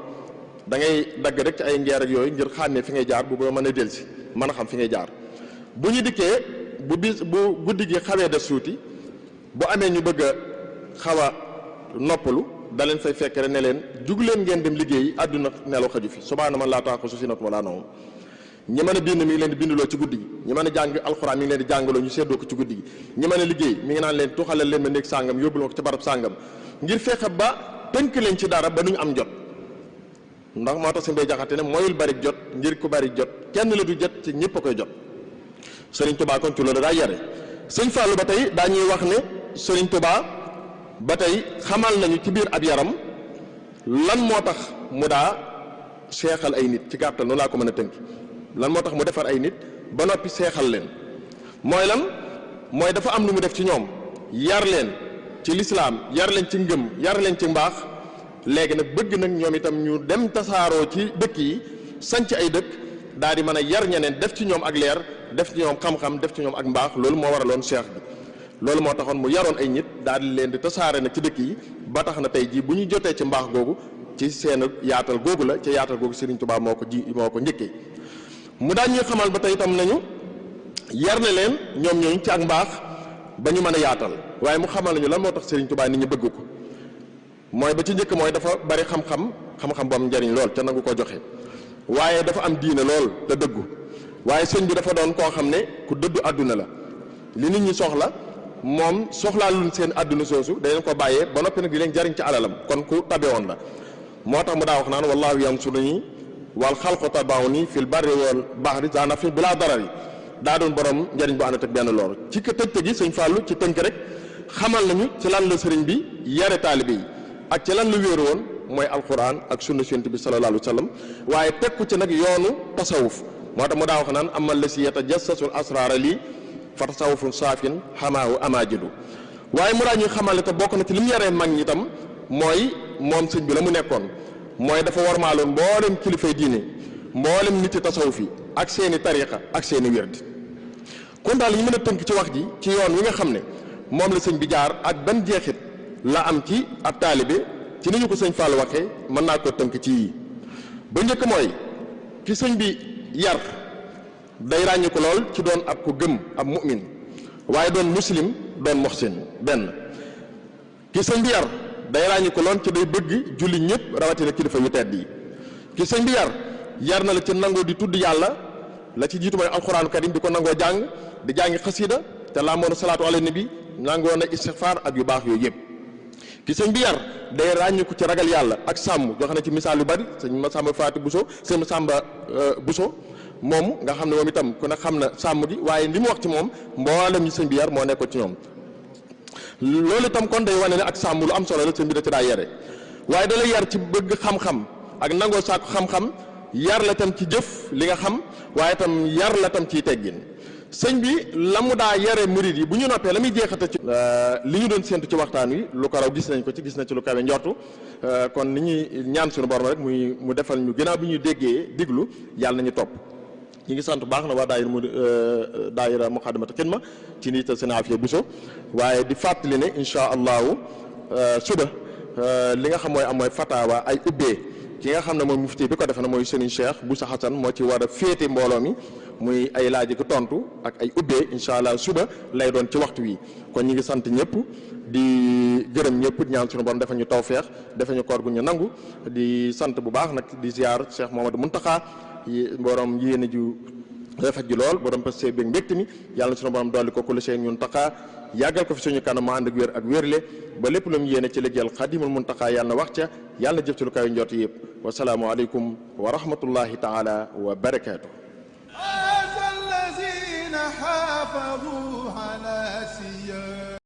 da ngay dagg rek ci ay ngeer ak yooyu ngir xàmmee fi ngay jaar bu ba mën a delsi mën a xam fi ngay jaar bu ñu dikkee bu guddi gi xawee des suuti bu amee ñu bëgg a xaw a noppalu da leen fay fekk rek ne leen jug leen ngeen dem liggéey àdduna nelaw xaju fi subhaana man laa taaxuzu sinatun wa laa nawm ñi mën a bind mi ngi leen di binduloo ci guddi gi ñi mën a jàng alxuraan mi ngi leen di jàngaloo ñu seddoo ko ci guddi gi ñi mën a liggéey mi ngi naan leen tuxalal leen ma néeg sàngam yóbbul ma ko ci barab sàngam ngir fexe ba tënk leen ci dara ba duñu am jot ndax moo tax si mbay jaxate ne mooyul bari jot ngir ku bari jot kenn la du jot ci ñëpp a koy jot Serigne Touba kon ci loolu daa yare sëñ Fallou ba tey daa ñuy wax ne Serigne Touba ba tey xamal nañu ci biir ab yaram lan moo tax mu daa seexal ay nit ci gàttal noonu laa ko mën a tënk lan moo tax mu defar ay nit ba noppi seexal leen mooy lan mooy dafa am lu mu def ci ñoom yar leen ci lislaam yar leen ci ngëm yar leen ci mbaax léegi nag bëgg nag ñoom itam ñu dem tasaaroo ci dëkk yi sanc ay dëkk daal di mën a yar ñeneen def ci ñoom ak leer def ci ñoom xam-xam def ci ñoom ak mbaax loolu moo waraloon cheikh bi loolu moo taxoon mu yaroon ay nit daal di leen di tasaare nag ci dëkk yi ba tax na tey jii bu ñu jotee ci mbaax googu ci seen yaatal googu la ci yaatal googu Serigne Touba moo ko njëkkee mu daan ñuy xamal ba tey itam nañu yar na leen ñoom ñooñu ci ak mbaax ba ñu mën a yaatal waaye mu xamal nañu lan moo tax Serigne Touba nit ñi bëgg ko mooy ba ci njëkk mooy dafa bari xam-xam bu am njariñ lool ca nangu ko joxe waaye dafa am diine lool te dëggu waaye sëñ bi dafa doon koo xam ne ku dëddu àdduna la li nit ñi soxla moom soxlaa luñ seen àdduna soosu dañ ko bàyyee ba noppi nag di leen jariñ ci alalam kon ku tabe woon la moo tax mu daa wax naan wallaahu yansuruni wal xalqu tabauni fil barri wal bahri za nafin bilaa darari daa doon borom njëriñ bu ànd ak benn lool ci tëj gi sëñ Fallou ci tënk rek xamal nañu ci lan la sëriñ bi yare taalibe yi ak ci lan la wéeru woon mooy alquran ak sunna yonent bi sallallahu alayhi wa sallam waaye tekku ci nag yoonu tasawuf moo tax mu daa wax naan amal la si yatajassasul asraara lii fa tasawufun saafin xamaahu amaajidu waaye mu daa ñuy xamal ne te bokk na ci li mu yaree mag ñi itam mooy moom sëñ bi la mu nekkoon mooy dafa warmaaloon mboolem kilifay diine mboolem niti tasawuf yi ak seeni tariqa ak seeni wérdi kon daal ñu mën a tënk ci wax ji ci yoon wi nga xam ne moom la sëñ bi jaar ak ban jeexit la am ci ab taalibe ci ni ñu ko sëñ Fall waxee mën naa ko tënk ci yii ba njëkk mooy ki sëñ bi yar day ràññi ko lool ci doon ab ko gëm ab mu'min waaye doon muslim doon muhsin benn ki sëñ bi yar day ràññi ko lool ci day bëgg julli ñëpp rawatina kilifa yu tedd yi ki sëñ bi yar na la ci nangoo di tudd yàlla la ci jiitu mooy alxuraanu karim di ko nangoo jàng di jàngi xasida te laamoon salaatu ala nabi nangoo na istixfaar ak yu baax yooyu yëpp ki sëñ bi yar day ràññiku ci ragal yàlla ak sàmm joxe na ci misaal yu bari sëñ Masamba Faati Buso sëñ Masamba Buso moom nga xam ne moom itam ku ne xam na sàmm gi waaye li mu wax ci moom mboolem ñi sëñ bi yar moo nekkoon ci ñoom loolu itam kon day wane ne ak sàmm lu am solo la sëñ bi da ci daa yare waaye da lay yar ci bëgg xam-xam ak nangoo sàkku xam-xam yar la tam ci jëf li nga xam waaye tam yar la tam ciy teggin sëñ bi la mu daa yare murid yi bu ñu noppee la muy jeexate ci li ñu doon séntu ci waxtaan wi lu ko raw gis nañ ko ci gis nañ ci lu kawe njortu kon ni ñuy ñaan suñu borom rek mu defal ñu ginnaaw bi ñuy déggee diglu yàlla nañu topp ñi ngi sant baax na waa daayira Muxaddamatul Xidma ci njiital seen Afiya Buso waaye di fàttali ne insha allahu suba li nga xam mooy am mooy fatawa ay ubbee ki nga xam ne mooy mufti bi ko defe na mooy Serigne Cheikh Boussa Hassan moo ci war a féete mbooloo mi muy ay laaj ko tontu ak ay ubbee incha allah suba lay doon ci waxtu wi kon ñi ngi sant ñëpp di gërëm ñëpp ñaan suñu borom dafa ñu tawfeex dafa ñu koor gu ñu nangu di sant bu baax nag di ziar Cheikh Mouhamadou Mountakha borom yéene ju rafet ji lool borom parce que beeg mbégte mi yàlla na suñu borom dolli ko kulli shay'in Mountakha yàggal ko fi suñu kanam ma ànd ak wér ak wérle ba lépp lu mu yéene ci liggéeyal Xaadimul Mountakha yàlla na wax ca yàlla na jëf ci lu kaw njort yëpp wasalaamu aleykum wa rahmatullahi taala wa barakaatu.